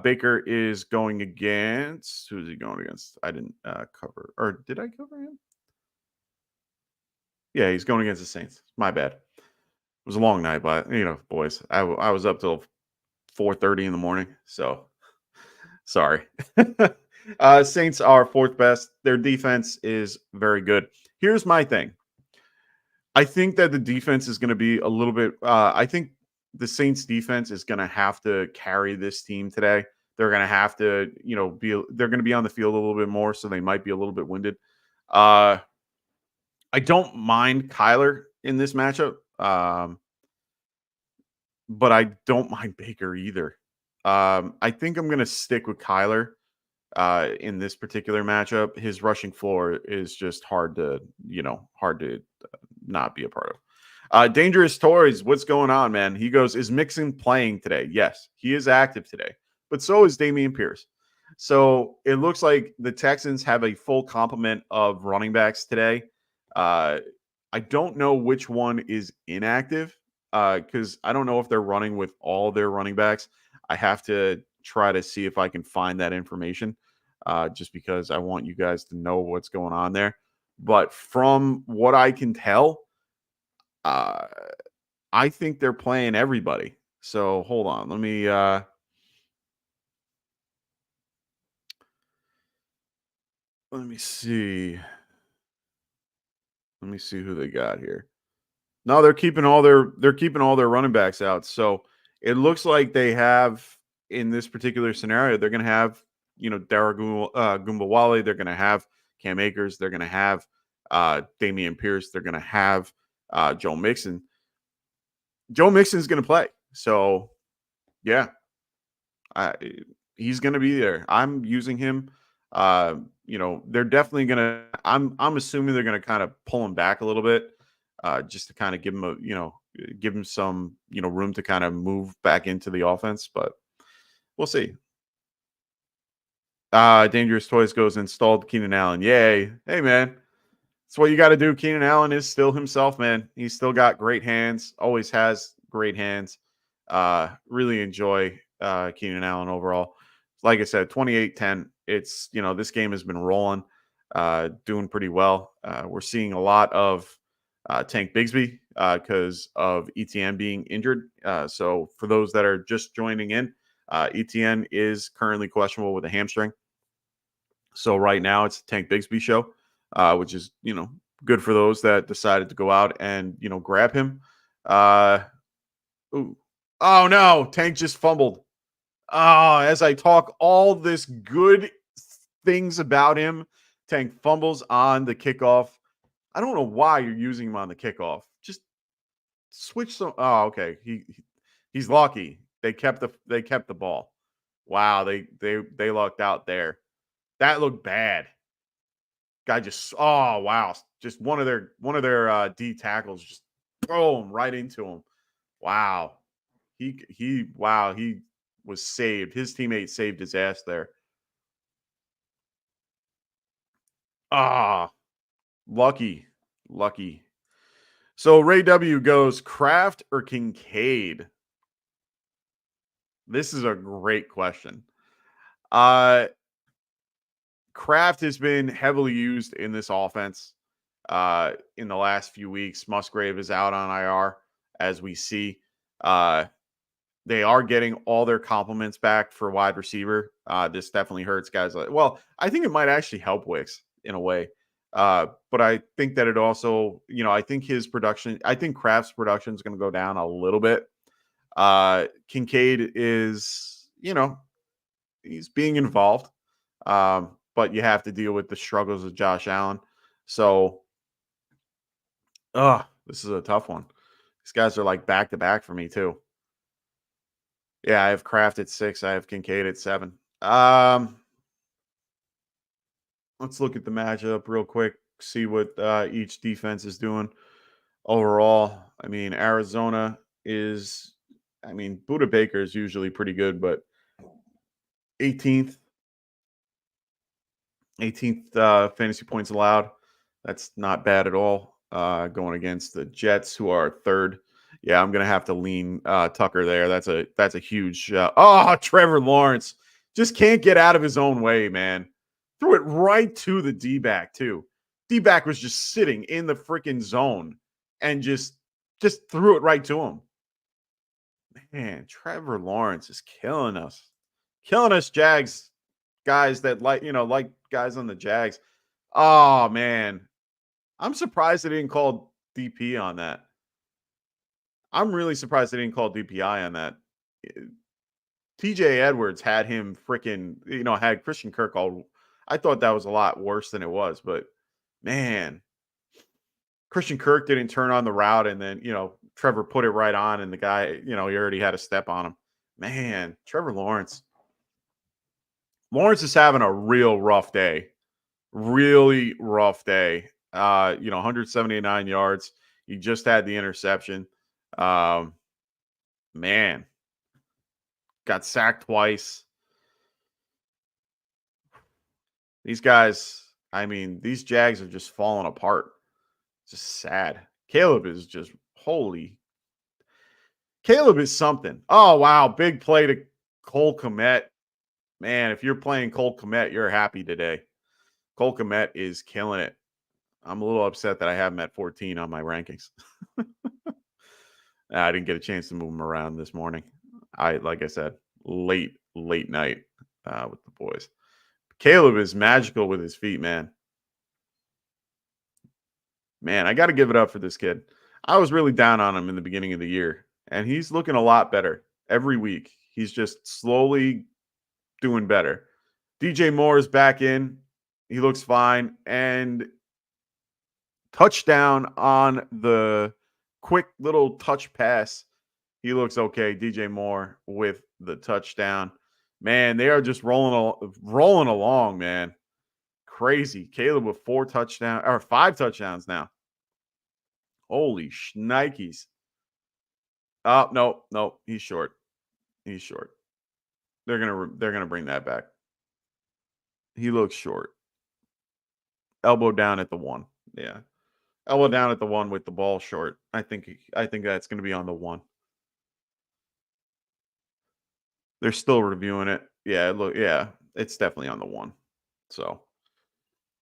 Speaker 6: Baker is going against, who is he going against? I didn't cover, or did I cover him? Yeah, he's going against the Saints. My bad. It was a long night, but boys, I was up till 4:30 in the morning, so sorry. Saints are 4th best. Their defense is very good. Here's my thing. I think that the defense is going to be a little bit. I think the Saints defense is going to have to carry this team today. They're going to have to, they're going to be on the field a little bit more, so they might be a little bit winded. I don't mind Kyler in this matchup, but I don't mind Baker either. I think I'm going to stick with Kyler in this particular matchup. His rushing floor is just hard to not be a part of. Dangerous Toys, what's going on, man? He goes, is Mixon playing today? Yes, he is active today, but so is Dameon Pierce. So it looks like the Texans have a full complement of running backs today. I don't know which one is inactive. because I don't know if they're running with all their running backs. I have to try to see if I can find that information, just because I want you guys to know what's going on there. But from what I can tell, uh, I think they're playing everybody. So hold on, let me see. Let me see who they got here. No, they're keeping all their running backs out. So it looks like they have, in this particular scenario, they're going to have, Dara Gumbawale. They're going to have Cam Akers. They're going to have Damian Pierce. They're going to have Joe Mixon. Joe Mixon's going to play. So yeah, he's going to be there. I'm using him. They're definitely going to. I'm assuming they're going to kind of pull him back a little bit, just to kind of give him some room to kind of move back into the offense. But we'll see. Dangerous Toys goes installed Keenan Allen. Yay! Hey man, that's what you got to do. Keenan Allen is still himself, man. He's still got great hands. Always has great hands. Really enjoy Keenan Allen overall. Like I said, 28-10. It's, this game has been rolling, doing pretty well. We're seeing a lot of Tank Bigsby because of ETN being injured. So for those that are just joining in, ETN is currently questionable with a hamstring. So right now it's a Tank Bigsby show, which is, good for those that decided to go out and, grab him. Ooh. Oh no, Tank just fumbled. Oh, as I talk all this good things about him, Tank fumbles on the kickoff. I don't know why you're using him on the kickoff. Just switch some. Oh, okay. He's lucky. They kept the ball. Wow, they lucked out there. That looked bad. Guy just wow. Just one of their D tackles just boom right into him. Wow. He was saved. His teammate saved his ass there. Lucky. So Ray W goes Kraft or Kincaid. This is a great question. Kraft has been heavily used in this offense in the last few weeks. Musgrave is out on IR, as we see. They are getting all their compliments back for wide receiver. This definitely hurts guys. I think it might actually help Wicks in a way. But I think that it also, I think Kraft's production is going to go down a little bit. Kincaid is, he's being involved. But you have to deal with the struggles of Josh Allen. So, this is a tough one. These guys are like back to back for me too. Yeah, I have Kraft at 6. I have Kincaid at 7. Let's look at the matchup real quick, see what each defense is doing overall. I mean, Arizona is, Buda Baker is usually pretty good, but 18th fantasy points allowed. That's not bad at all. Going against the Jets, who are 3rd. Yeah, I'm gonna have to lean Tucker there. That's a huge. Trevor Lawrence just can't get out of his own way, man. Threw it right to the D-back too. D-back was just sitting in the freaking zone and just threw it right to him. Man, Trevor Lawrence is killing us, Jags guys that like guys on the Jags. Oh man, I'm surprised they didn't call DP on that. I'm really surprised they didn't call DPI on that. TJ Edwards had him freaking, had Christian Kirk all. I thought that was a lot worse than it was, but man, Christian Kirk didn't turn on the route, and then, Trevor put it right on, and the guy, he already had a step on him. Man, Trevor Lawrence. Lawrence is having a real rough day. Really rough day. 179 yards. He just had the interception. Man. Got sacked twice. These guys, these Jags are just falling apart. Just sad. Caleb is just holy. Caleb is something. Oh, wow. Big play to Cole Kmet. Man, if you're playing Cole Kmet, you're happy today. Cole Kmet is killing it. I'm a little upset that I have him at 14 on my rankings. I didn't get a chance to move him around this morning. Like I said, late night with the boys. Caleb is magical with his feet, man. Man, I got to give it up for this kid. I was really down on him in the beginning of the year, and he's looking a lot better every week. He's just slowly doing better. DJ Moore is back in. He looks fine. And touchdown on the quick little touch pass. He looks okay. DJ Moore with the touchdown. Man, they are just rolling along, man. Crazy. Caleb with 5 touchdowns now. Holy shnikes. Oh, no. He's short. They're gonna bring that back. He looks short. Elbow down at the 1. Yeah. Elbow down at the 1 with the ball short. I think that's gonna be on the 1. They're still reviewing it. Yeah, it's definitely on the 1. So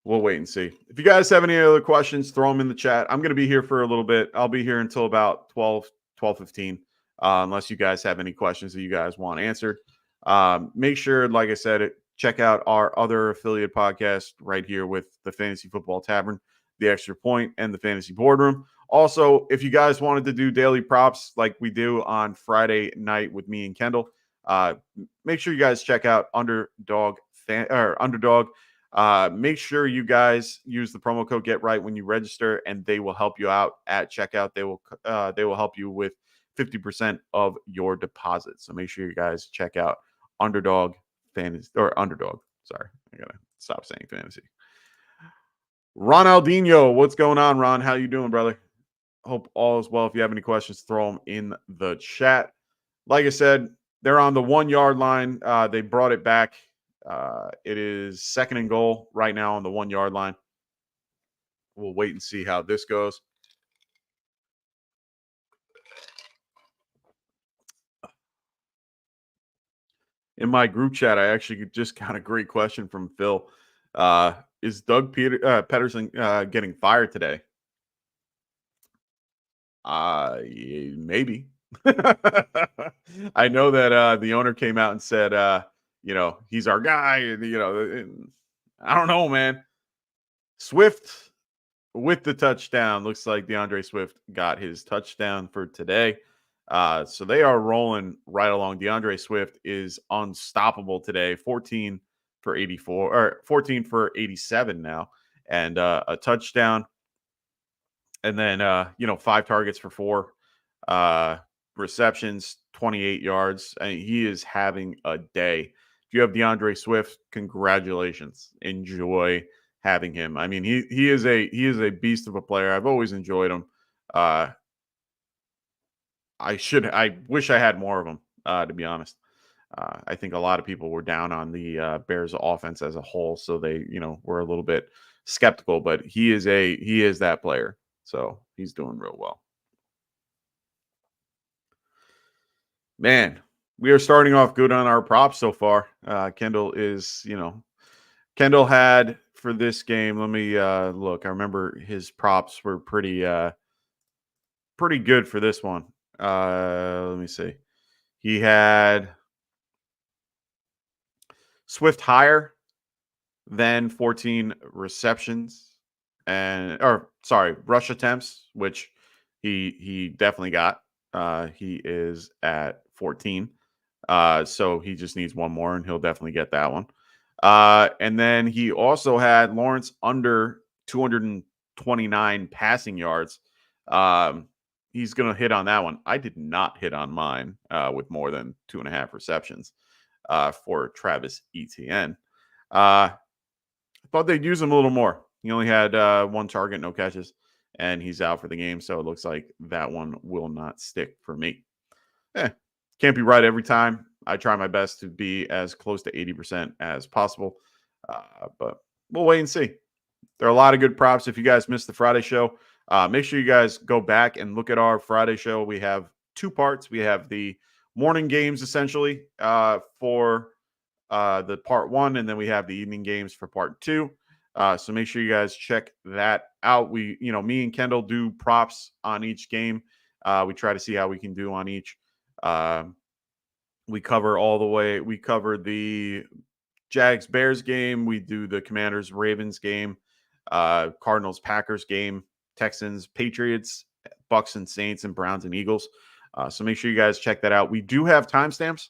Speaker 6: we'll wait and see. If you guys have any other questions, throw them in the chat. I'm going to be here for a little bit. I'll be here until about 12:15, unless you guys have any questions that you guys want answered. Make sure, like I said, check out our other affiliate podcast right here with the Fantasy Football Tavern, the Extra Point, and the Fantasy Boardroom. Also, if you guys wanted to do daily props like we do on Friday night with me and Kendall, make sure you guys check out Underdog. Make sure you guys use the promo code GetRight when you register, and they will help you out at checkout. They will help you with 50% of your deposit. So make sure you guys check out Underdog Fantasy or Underdog. Sorry, I gotta stop saying fantasy. Ronaldinho, what's going on, Ron? How you doing, brother? Hope all is well. If you have any questions, throw them in the chat. Like I said, they're on the 1 yard line. They brought it back. It is 2nd and goal right now on the 1 yard line. We'll wait and see how this goes. In my group chat, I actually just got a great question from Phil. Is Doug Pederson getting fired today? Maybe. I know that the owner came out and said, he's our guy. And, I don't know, man. Swift with the touchdown. Looks like DeAndre Swift got his touchdown for today. So they are rolling right along. DeAndre Swift is unstoppable today. 14 for 84 or 14 for 87 now, and a touchdown. And then 5 targets for 4 receptions, 28 yards. I mean, he is having a day. If you have DeAndre Swift, congratulations. Enjoy having him. I mean, he is a beast of a player. I've always enjoyed him. I wish I had more of them, to be honest. I think a lot of people were down on the Bears offense as a whole, so they, were a little bit skeptical, but he is that player. So he's doing real well. Man, we are starting off good on our props so far. Kendall had for this game. Let me look. I remember his props were pretty good for this one. Let me see. He had Swift higher than 14 receptions rush attempts, which he definitely got. He is at 14. So he just needs one more and he'll definitely get that one. And then he also had Lawrence under 229 passing yards. He's going to hit on that one. I did not hit on mine with more than 2.5 receptions for Travis Etienne. I thought they'd use him a little more. He only had 1 target, no catches, and he's out for the game. So it looks like that one will not stick for me. Can't be right every time. I try my best to be as close to 80% as possible, but we'll wait and see. There are a lot of good props. If you guys missed the Friday show, make sure you guys go back and look at our Friday show. We have two parts. We have the morning games essentially for the part one, and then we have the evening games for part two. So make sure you guys check that out. We, me and Kendall do props on each game. We try to see how we can do on each. We cover all the way. We cover the Jags Bears game. We do the Commanders Ravens game, Cardinals Packers game, Texans Patriots, Bucks and Saints, and Browns and Eagles. So make sure you guys check that out. We do have timestamps.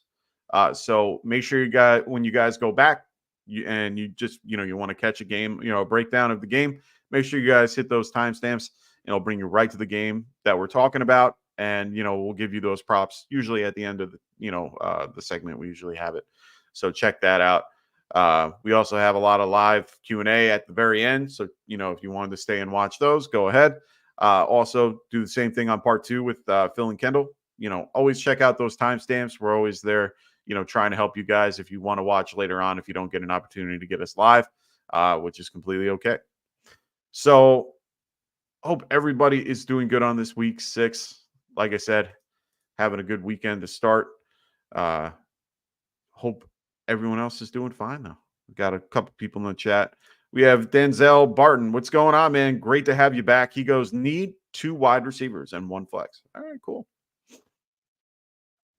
Speaker 6: So make sure when you guys go back you want to catch a game, a breakdown of the game, make sure you guys hit those timestamps. It'll bring you right to the game that we're talking about. And, we'll give you those props usually at the end of the segment. We usually have it. So check that out. We also have a lot of live Q&A at the very end. So, if you wanted to stay and watch those, go ahead. Also do the same thing on part two with Phil and Kendall. Always check out those timestamps. We're always there, trying to help you guys if you want to watch later on, if you don't get an opportunity to get us live, which is completely okay. So hope everybody is doing good on this week 6. Like I said, having a good weekend to start. Hope everyone else is doing fine though. We've got a couple people in the chat. We have Denzel Barton. What's going on, man? Great to have you back. He goes, need 2 wide receivers and 1 flex. All right, cool.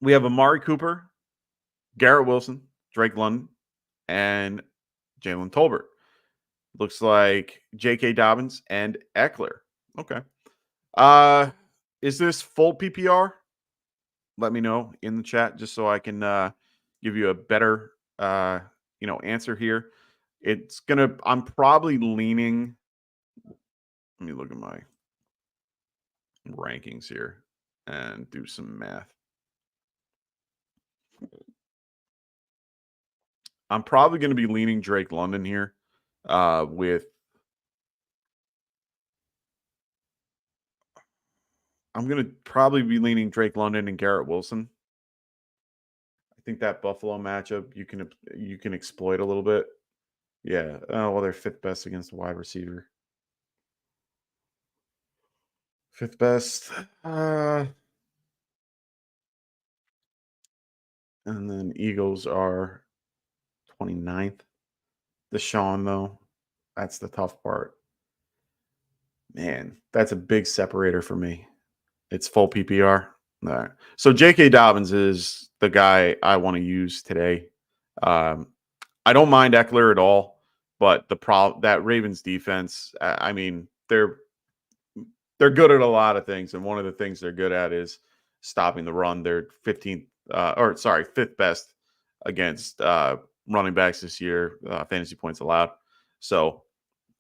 Speaker 6: We have Amari Cooper, Garrett Wilson, Drake London, and Jalen Tolbert. Looks like J.K. Dobbins and Eckler. Okay. Is this full PPR? Let me know in the chat just so I can give you a better answer here. I'm probably leaning. Let me look at my rankings here and do some math. I'm probably going to be leaning Drake London here with. I'm going to probably be leaning Drake London and Garrett Wilson. I think that Buffalo matchup you can exploit a little bit. Yeah. Oh, well, they're 5th best against a wide receiver. 5th best. And then Eagles are 29th. Deshaun, though, that's the tough part. Man, that's a big separator for me. It's full PPR. All right. So J.K. Dobbins is the guy I want to use today. I don't mind Eckler at all, but that Ravens defense, I mean, they're good at a lot of things, and one of the things they're good at is stopping the run. They're 5th best against running backs this year, fantasy points allowed. So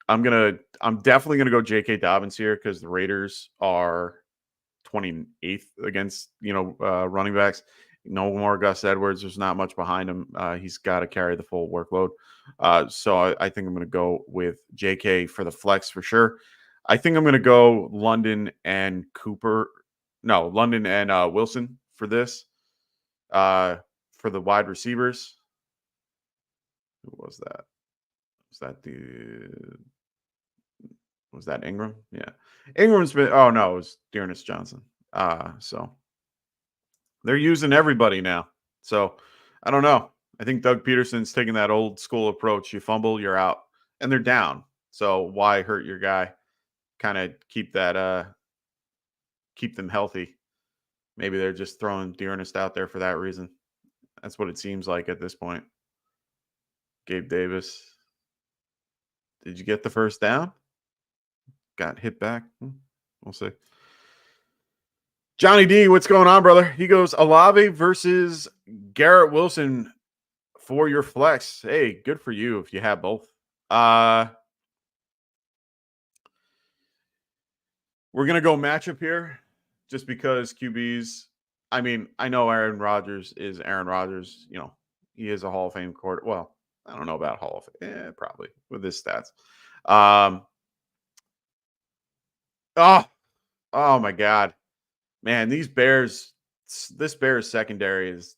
Speaker 6: I'm definitely gonna go J.K. Dobbins here because the Raiders are 28th against running backs. No more Gus Edwards. There's not much behind him. He's got to carry the full workload. So I think I'm going to go with JK for the flex for sure. I think I'm going to go London and Wilson for this. For the wide receivers. Who was that? Was that Ingram? Yeah. Ingram's been, it was Dearness Johnson. So they're using everybody now. So I don't know. I think Doug Peterson's taking that old school approach. You fumble, you're out. And they're down. So why hurt your guy? Kind of keep them healthy. Maybe they're just throwing Dearness out there for that reason. That's what it seems like at this point. Gabe Davis. Did you get the first down? Got hit back. We'll see. Johnny D, what's going on, brother? He goes, Olave versus Garrett Wilson for your flex. Hey, good for you if you have both. We're going to go matchup here just because QBs. I mean, I know Aaron Rodgers is Aaron Rodgers. He is a Hall of Fame quarterback. Well, I don't know about Hall of Fame. Probably with his stats. Oh my God. Man, this Bears secondary is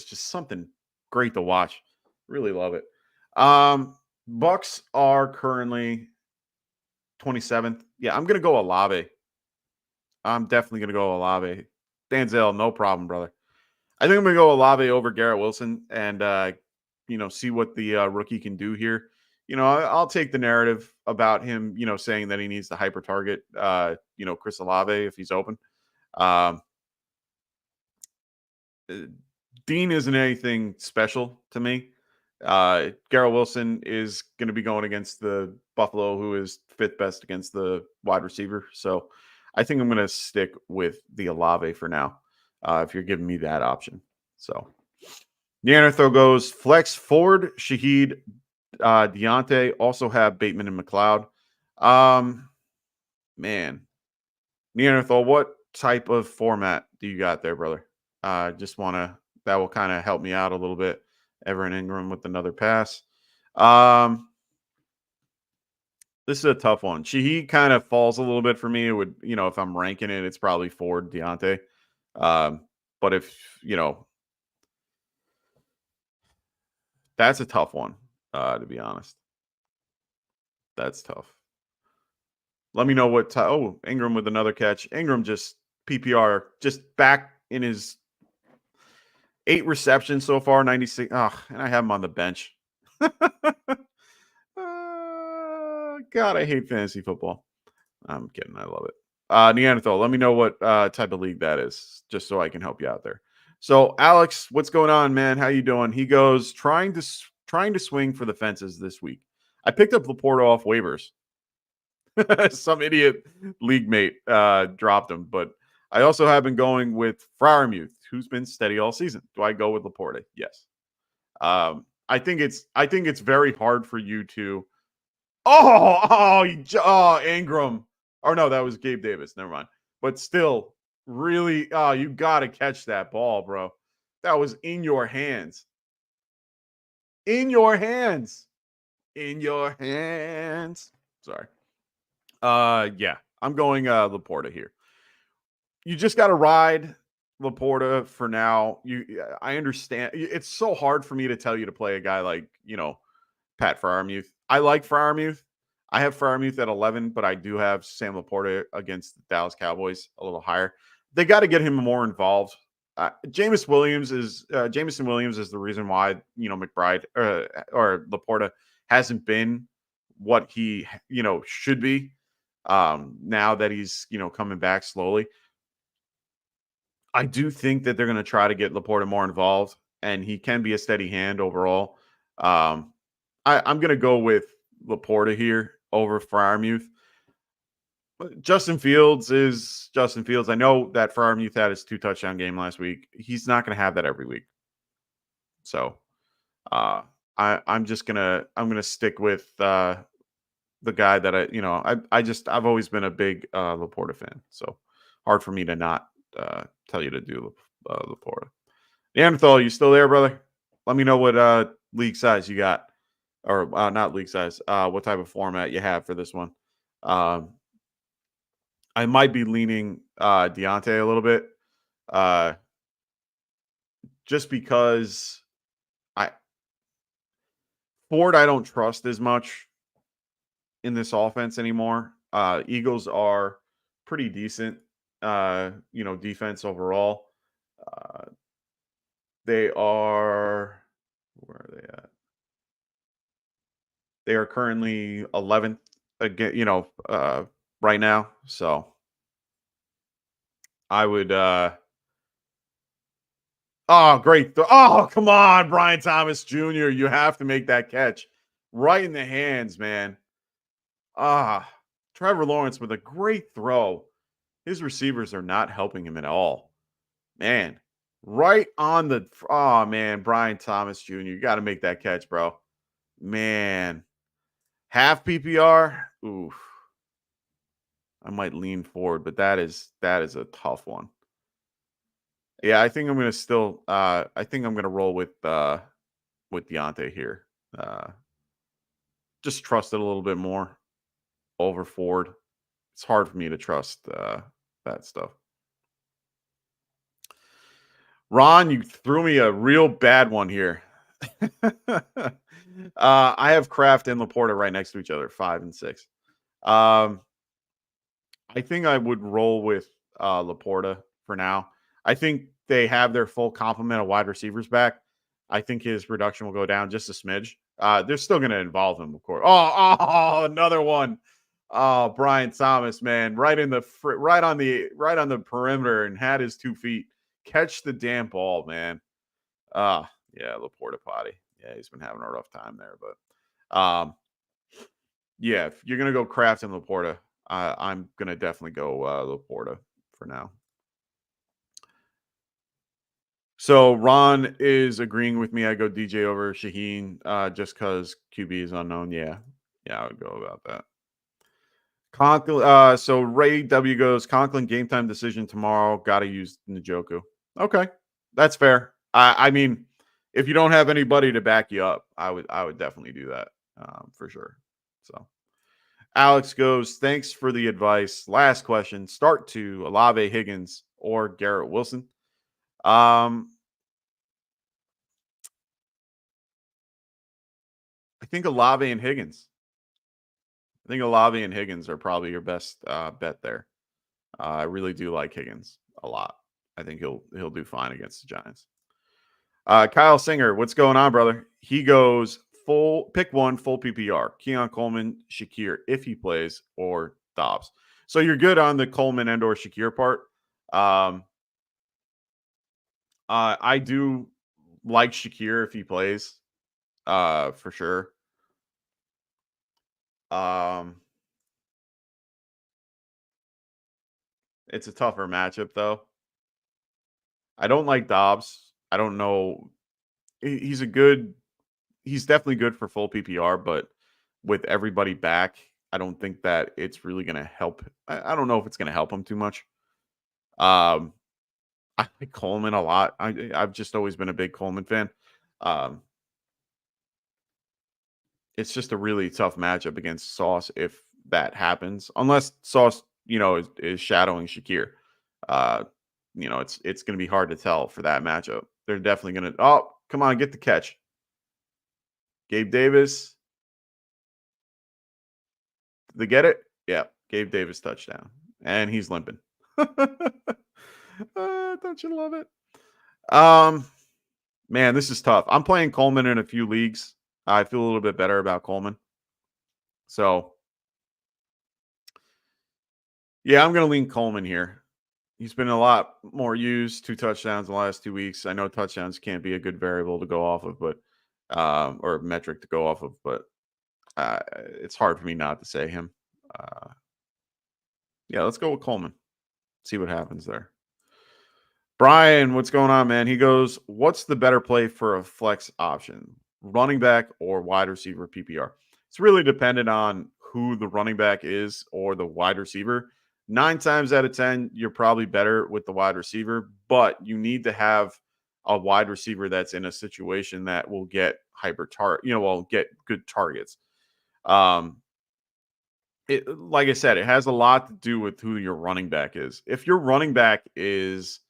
Speaker 6: just something great to watch. Really love it. Bucks are currently 27th. Yeah, I'm going to go Olave. I'm definitely going to go Olave Danzel, no problem, brother. I think I'm going to go Olave over Garrett Wilson and, see what the rookie can do here. I'll take the narrative about him, saying that he needs to hyper target, Chris Olave if he's open. Dean isn't anything special to me. Garrett Wilson is going to be going against the Buffalo, who is fifth best against the wide receiver. So I think I'm going to stick with the Olave for now, if you're giving me that option. So Neanderthal goes flex Ford, Shaheed, Deontay, also have Bateman and McLeod. Man, Neanderthal, what type of format do you got there, brother? Just want to, that will kind of help me out a little bit. Everett Ingram with another pass. This is a tough one. Shaheed kind of falls a little bit for me. It would, if I'm ranking it, it's probably Ford, Deontay. But if, that's a tough one, to be honest. That's tough. Let me know what Ingram with another catch. Ingram just PPR, just back in his 8 receptions so far, 96. And I have him on the bench. God, I hate fantasy football. I'm kidding. I love it. Neanderthal, let me know what type of league that is, just so I can help you out there. So, Alex, what's going on, man? How you doing? He goes, trying to swing for the fences this week. I picked up Laporta off waivers. Some idiot league mate dropped him, but I also have been going with Freiermuth, who's been steady all season. Do I go with Laporta? Yes. I think it's very hard for you to. Ingram. Or no, that was Gabe Davis. Never mind. But still, really, you got to catch that ball, bro. That was in your hands. In your hands. In your hands. Sorry. Yeah, I'm going Laporta here. You just got to ride Laporta for now. I understand. It's so hard for me to tell you to play a guy like, Pat Freiermuth. I like Freiermuth. I have Freiermuth at 11, but I do have Sam Laporta against the Dallas Cowboys a little higher. They got to get him more involved. Jameson Williams is the reason why, McBride or Laporta hasn't been what he, should be now that he's, coming back slowly. I do think that they're going to try to get Laporta more involved, and he can be a steady hand overall. I'm going to go with Laporta here over Freiermuth. Justin Fields is Justin Fields. I know that Freiermuth had his 2-touchdown game last week. He's not going to have that every week. So I'm going to stick with the guy that I've always been a big Laporta fan. So hard for me to not tell you to do Laporta. Neanderthal, you still there, brother? Let me know what league size you got. Or not league size, what type of format you have for this one. I might be leaning Deontay a little bit, just because Ford I don't trust as much in this offense anymore. Eagles are pretty decent, defense overall. They are, where are they at? They are currently 11th again, right now. So I would great. Come on, Brian Thomas Jr. You have to make that catch right in the hands, man. Trevor Lawrence with a great throw. His receivers are not helping him at all. Man, right on the man, Brian Thomas Jr. You got to make that catch, bro. Man. Half PPR, oof. I might lean forward, but that is a tough one. Yeah, I think I'm gonna still. I think I'm gonna roll with Deontay here. Just trust it a little bit more over Ford. It's hard for me to trust that stuff. Ron, you threw me a real bad one here. I have Kraft and Laporta right next to each other, 5 and 6. I think I would roll with Laporta for now. I think they have their full complement of wide receivers back. I think his production will go down just a smidge. They're still going to involve him, of course. Oh, another one. Oh, Brian Thomas, man, right on the perimeter and had his 2 feet. Catch the damn ball, man. Yeah, Laporta potty. Yeah, he's been having a rough time there, but yeah, if you're gonna go Kraft and Laporta, I'm gonna definitely go Laporta for now. So Ron is agreeing with me. I go DJ over Shaheen just because QB is unknown. Yeah, I would go about that. Conklin, so Ray W goes Conklin game time decision tomorrow. Got to use Njoku. Okay, that's fair. I mean, if you don't have anybody to back you up, I would definitely do that for sure. So Alex goes, thanks for the advice. Last question: start to Olave, Higgins, or Garrett Wilson. I think Olave and Higgins. I think Olave and Higgins are probably your best bet there. I really do like Higgins a lot. I think he'll do fine against the Giants. Kyle Singer, what's going on, brother? He goes pick one, full PPR. Keon Coleman, Shakir, if he plays, or Dobbs. So you're good on the Coleman and or Shakir part. I do like Shakir if he plays, for sure. It's a tougher matchup, though. I don't like Dobbs. I don't know. He's definitely good for full PPR, but with everybody back, I don't think that it's really going to help. I don't know if it's going to help him too much. I like Coleman a lot. I've just always been a big Coleman fan. It's just a really tough matchup against Sauce if that happens, unless Sauce, is shadowing Shakir. It's going to be hard to tell for that matchup. They're definitely going to. Oh, come on, get the catch. Gabe Davis. Did they get it? Yeah, Gabe Davis touchdown, and he's limping. Don't you love it? Man, this is tough. I'm playing Coleman in a few leagues. I feel a little bit better about Coleman. So, yeah, I'm going to lean Coleman here. He's been a lot more used, 2 touchdowns in the last 2 weeks. I know touchdowns can't be a good variable to go off of, but or metric to go off of, but it's hard for me not to say him. Yeah, let's go with Coleman. See what happens there. Brian, what's going on, man? He goes, what's the better play for a flex option? Running back or wide receiver PPR? It's really dependent on who the running back is or the wide receiver. 9 times out of 10, you're probably better with the wide receiver, but you need to have a wide receiver that's in a situation that will get get good targets. Like I said, it has a lot to do with who your running back is. If your running back is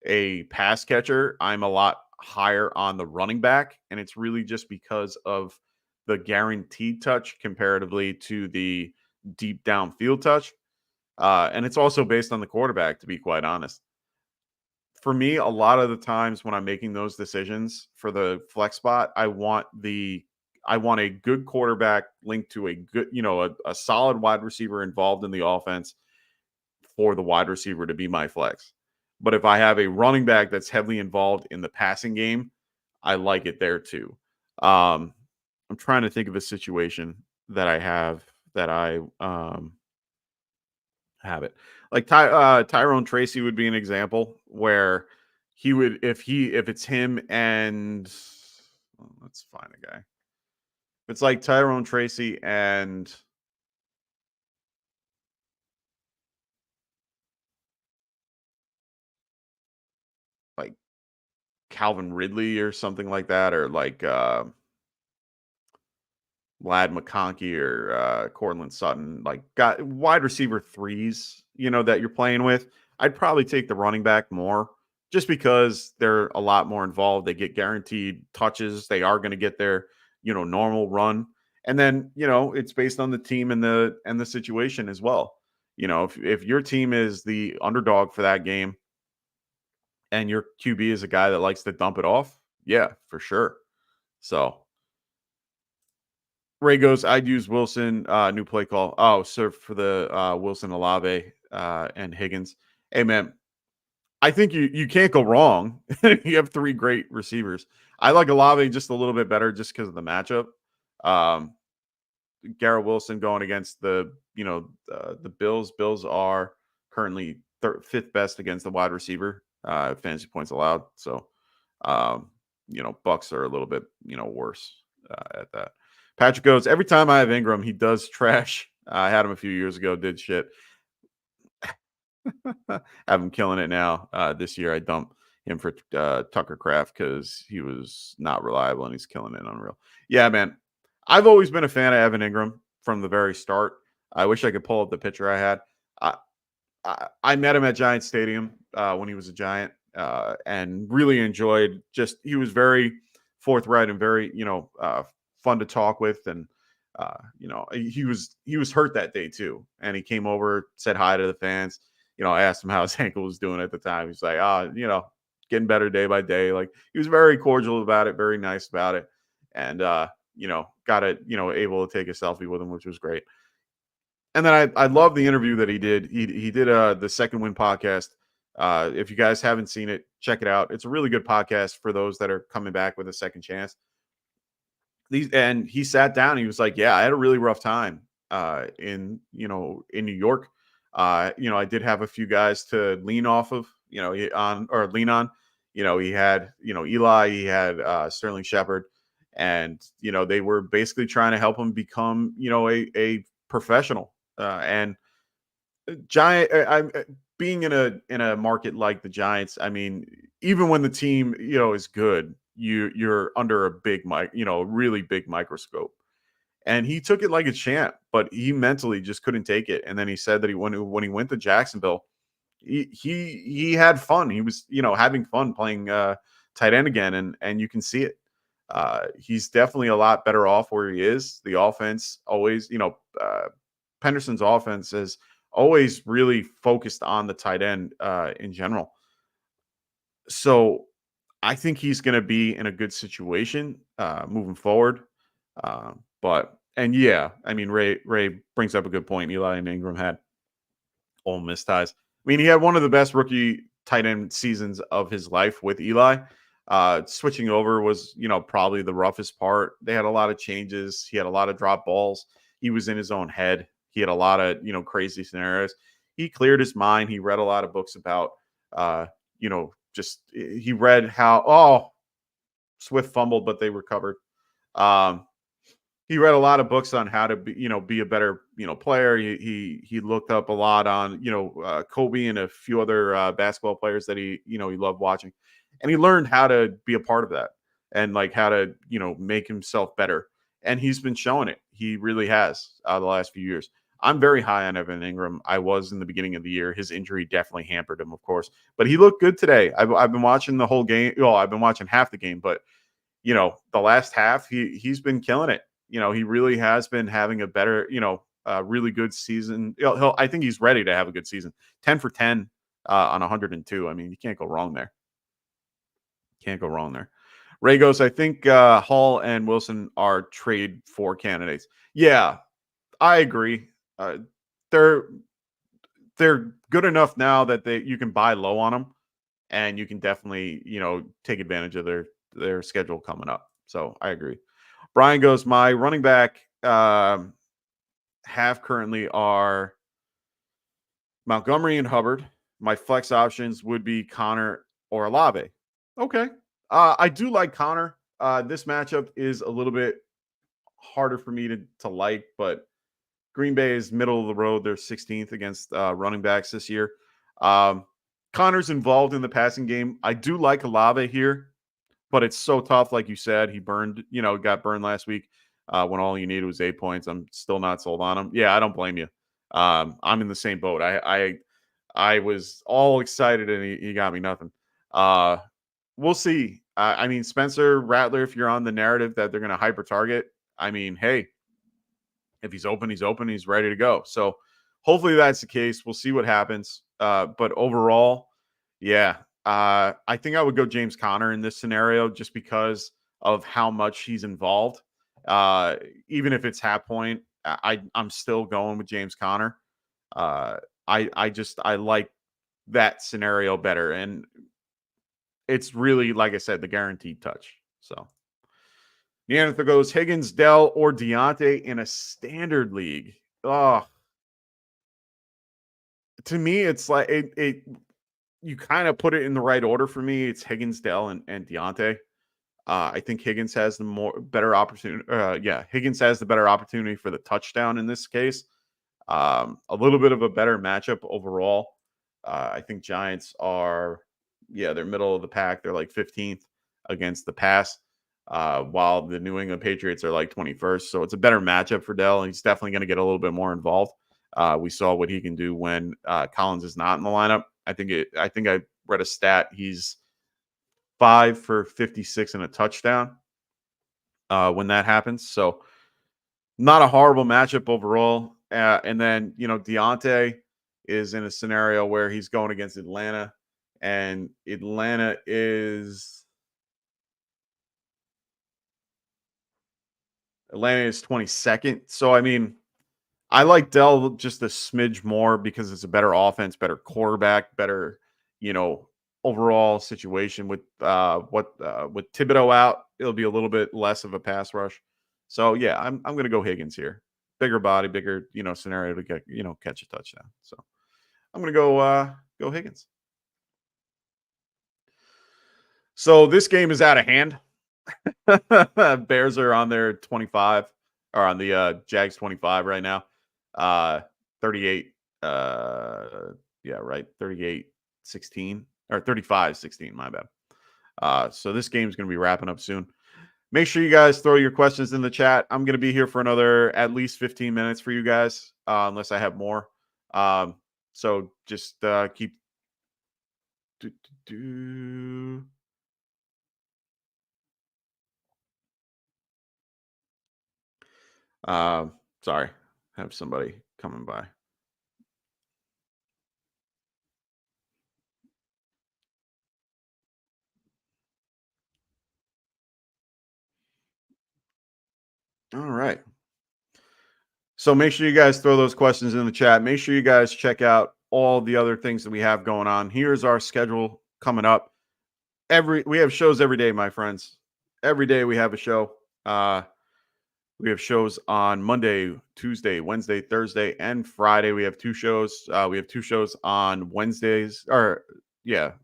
Speaker 6: a pass catcher, I'm a lot higher on the running back, and it's really just because of the guaranteed touch comparatively to the deep downfield touch. And it's also based on the quarterback, to be quite honest. For me, a lot of the times when I'm making those decisions for the flex spot, I want a good quarterback linked to a good, a solid wide receiver involved in the offense for the wide receiver to be my flex. But if I have a running back that's heavily involved in the passing game, I like it there too. I'm trying to think of a situation that I have that I have it. Like Tyrone Tracy would be an example where he would, if it's him and let's find a guy. If it's like Tyrone Tracy and like Calvin Ridley or something like that, or like Lad McConkey or Cortland Sutton, like got wide receiver 3s, that you're playing with, I'd probably take the running back more just because they're a lot more involved. They get guaranteed touches. They are going to get their, normal run. And then, it's based on the team and the situation as well. If your team is the underdog for that game, and your QB is a guy that likes to dump it off, yeah, for sure. So Ray goes, I'd use Wilson, new play call. Oh, so for the Wilson, Olave, and Higgins. Hey, man, I think you can't go wrong. You have 3 great receivers. I like Olave just a little bit better just because of the matchup. Garrett Wilson going against the Bills. Bills are currently 5th best against the wide receiver fantasy points allowed. So, Bucks are a little bit worse at that. Patrick goes, every time I have Ingram, he does trash. I had him a few years ago, did shit. Have him killing it now. This year, I dumped him for Tucker Kraft because he was not reliable and he's killing it. Unreal. Yeah, man. I've always been a fan of Evan Ingram from the very start. I wish I could pull up the picture I had. I met him at Giant Stadium when he was a Giant and really enjoyed he was very forthright and very, fun to talk with. And, he was hurt that day too. And he came over, said hi to the fans. I asked him how his ankle was doing at the time. He's like, getting better day by day. Like, he was very cordial about it, very nice about it. And, got it, able to take a selfie with him, which was great. And then I love the interview that he did. He did the Second Win podcast. If you guys haven't seen it, check it out. It's a really good podcast for those that are coming back with a second chance. And he sat down. And he was like, "Yeah, I had a really rough time in New York. I did have a few guys to lean off of, lean on. He had Eli, he had Sterling Shepard, and they were basically trying to help him become a professional. And being in a market like the Giants, I mean, even when the team is good, you're under a big really big microscope. And he took it like a champ, but he mentally just couldn't take it. And then he said that when he went to Jacksonville, he had fun. He was having fun playing tight end again, and you can see it. He's definitely a lot better off where he is. The offense always, Penderson's offense is always really focused on the tight end in general. So I think he's going to be in a good situation moving forward. Ray brings up a good point. Eli and Ingram had Ole Miss ties. I mean, he had one of the best rookie tight end seasons of his life with Eli. Switching over was, probably the roughest part. They had a lot of changes. He had a lot of drop balls. He was in his own head. He had a lot of, crazy scenarios. He cleared his mind. He read a lot of books about, he read how, Swift fumbled, but they recovered. He read a lot of books on how to be a better, player. He looked up a lot on, Kobe and a few other basketball players that he loved watching. And he learned how to be a part of that and like how to, make himself better. And he's been showing it. He really has the last few years. I'm very high on Evan Ingram. I was in the beginning of the year. His injury definitely hampered him, of course, but he looked good today. I've been watching the whole game. Well, I've been watching half the game, but the last half, he's been killing it. He really has been having a better, really good season. I think he's ready to have a good season. 10 for 10 on 102. I mean, you can't go wrong there. Ray goes, I think Hall and Wilson are trade for candidates. Yeah, I agree. They're good enough now that you can buy low on them, and you can definitely take advantage of their schedule coming up. So I agree. Brian goes, my running back have currently are Montgomery and Hubbard. My flex options would be Connor or Olave. Okay. I do like Connor. This matchup is a little bit harder for me to like, but Green Bay is middle of the road. They're 16th against running backs this year. Connor's involved in the passing game. I do like Olave here, but it's so tough. Like you said, he got burned last week when all you needed was 8 points. I'm still not sold on him. Yeah, I don't blame you. I'm in the same boat. I was all excited and he got me nothing. We'll see. I mean, Spencer Rattler, if you're on the narrative that they're going to hyper target, I mean, hey, if he's open, he's ready to go. So hopefully that's the case. We'll see what happens. But overall, yeah, I think I would go James Conner in this scenario just because of how much he's involved. Even if it's half point, I'm still going with James Conner. I like that scenario better, and it's really, like I said, the guaranteed touch. So Neanderthal goes Higgins, Dell, or Deontay in a standard league. Oh, to me, it's like it you kind of put it in the right order for me. It's Higgins, Dell, and Deontay. I think Higgins has the better opportunity. Higgins has the better opportunity for the touchdown in this case. A little bit of a better matchup overall. I think Giants are, they're middle of the pack. They're like 15th against the pass, while the New England Patriots are like 21st. So it's a better matchup for Dell. He's definitely going to get a little bit more involved. We saw what he can do when Collins is not in the lineup. I think I read a stat. He's 5 for 56 and a touchdown when that happens. So not a horrible matchup overall. And then, Deontay is in a scenario where he's going against Atlanta, and Atlanta is 22nd. So, I mean, I like Dell just a smidge more because it's a better offense, better quarterback, better, overall situation with with Thibodeau out. It'll be a little bit less of a pass rush. So yeah, I'm going to go Higgins here. Bigger body, bigger, scenario to get, catch a touchdown. So I'm going to go Higgins. So this game is out of hand. Bears are on their 25, or on the Jags 25 right now. 38 38-16 or 35-16, my bad. So this game's going to be wrapping up soon. Make sure you guys throw your questions in the chat. I'm going to be here for another at least 15 minutes for you guys, unless I have more. So just keep. Sorry, have somebody coming by. All right. So make sure you guys throw those questions in the chat. Make sure you guys check out all the other things that we have going on. Here's our schedule coming up. We have shows every day, my friends. Every day we have a show. We have shows on Monday, Tuesday, Wednesday, Thursday, and Friday. We have 2 shows. We have 2 shows on Wednesdays,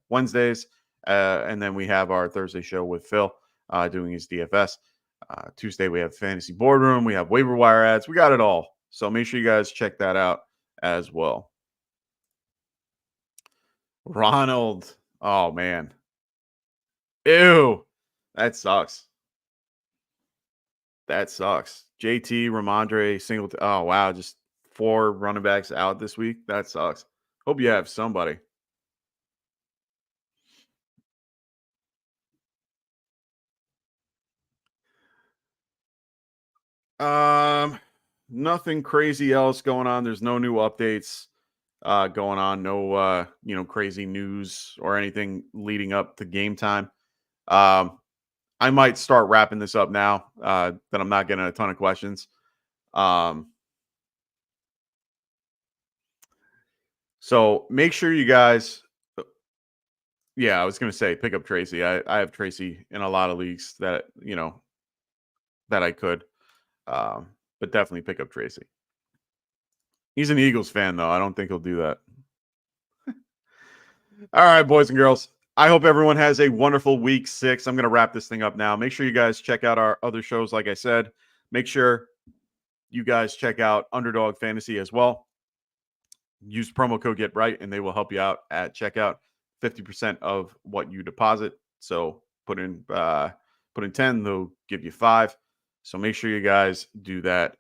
Speaker 6: Wednesdays. And then we have our Thursday show with Phil doing his DFS. Tuesday, we have Fantasy Boardroom. We have waiver wire ads. We got it all. So make sure you guys check that out as well. Ronald. Oh, man. Ew. That sucks. That sucks. JT, Ramondre, Singleton. Oh, wow. Just 4 running backs out this week. That sucks. Hope you have somebody. Nothing crazy else going on. There's no new updates going on. No, crazy news or anything leading up to game time. I might start wrapping this up now that I'm not getting a ton of questions. So make sure you guys, I was going to say pick up Tracy. I have Tracy in a lot of leagues that, that I could, but definitely pick up Tracy. He's an Eagles fan, though. I don't think he'll do that. All right, boys and girls. I hope everyone has a wonderful week 6. I'm going to wrap this thing up now. Make sure you guys check out our other shows, like I said. Make sure you guys check out Underdog Fantasy as well. Use promo code GETRIGHT, and they will help you out at checkout. 50% of what you deposit. So put in 10, they'll give you 5. So make sure you guys do that.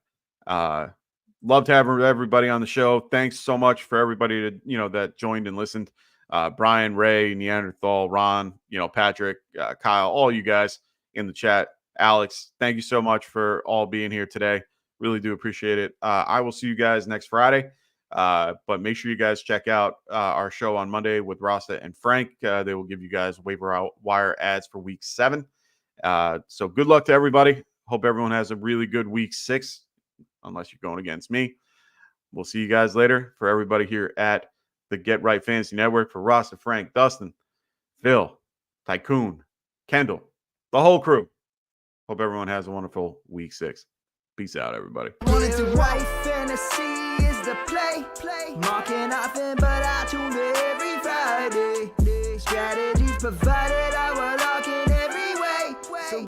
Speaker 6: Love to have everybody on the show. Thanks so much for everybody that joined and listened. Brian, Ray, Neanderthal, Ron, Patrick, Kyle, all you guys in the chat. Alex, thank you so much for all being here today. Really do appreciate it. I will see you guys next Friday. But make sure you guys check out our show on Monday with Rasta and Frank. They will give you guys waiver wire ads for week 7. So good luck to everybody. Hope everyone has a really good week 6, unless you're going against me. We'll see you guys later. For everybody here at the Get Right Fantasy Network, for Rasta, Frank, Dustin, Phil, Tycoon, Kendall, the whole crew. Hope everyone has a wonderful week 6. Peace out, everybody.
Speaker 1: Wanted to write fantasy is the play. Marking often, but I tune in every Friday. Strategies provided.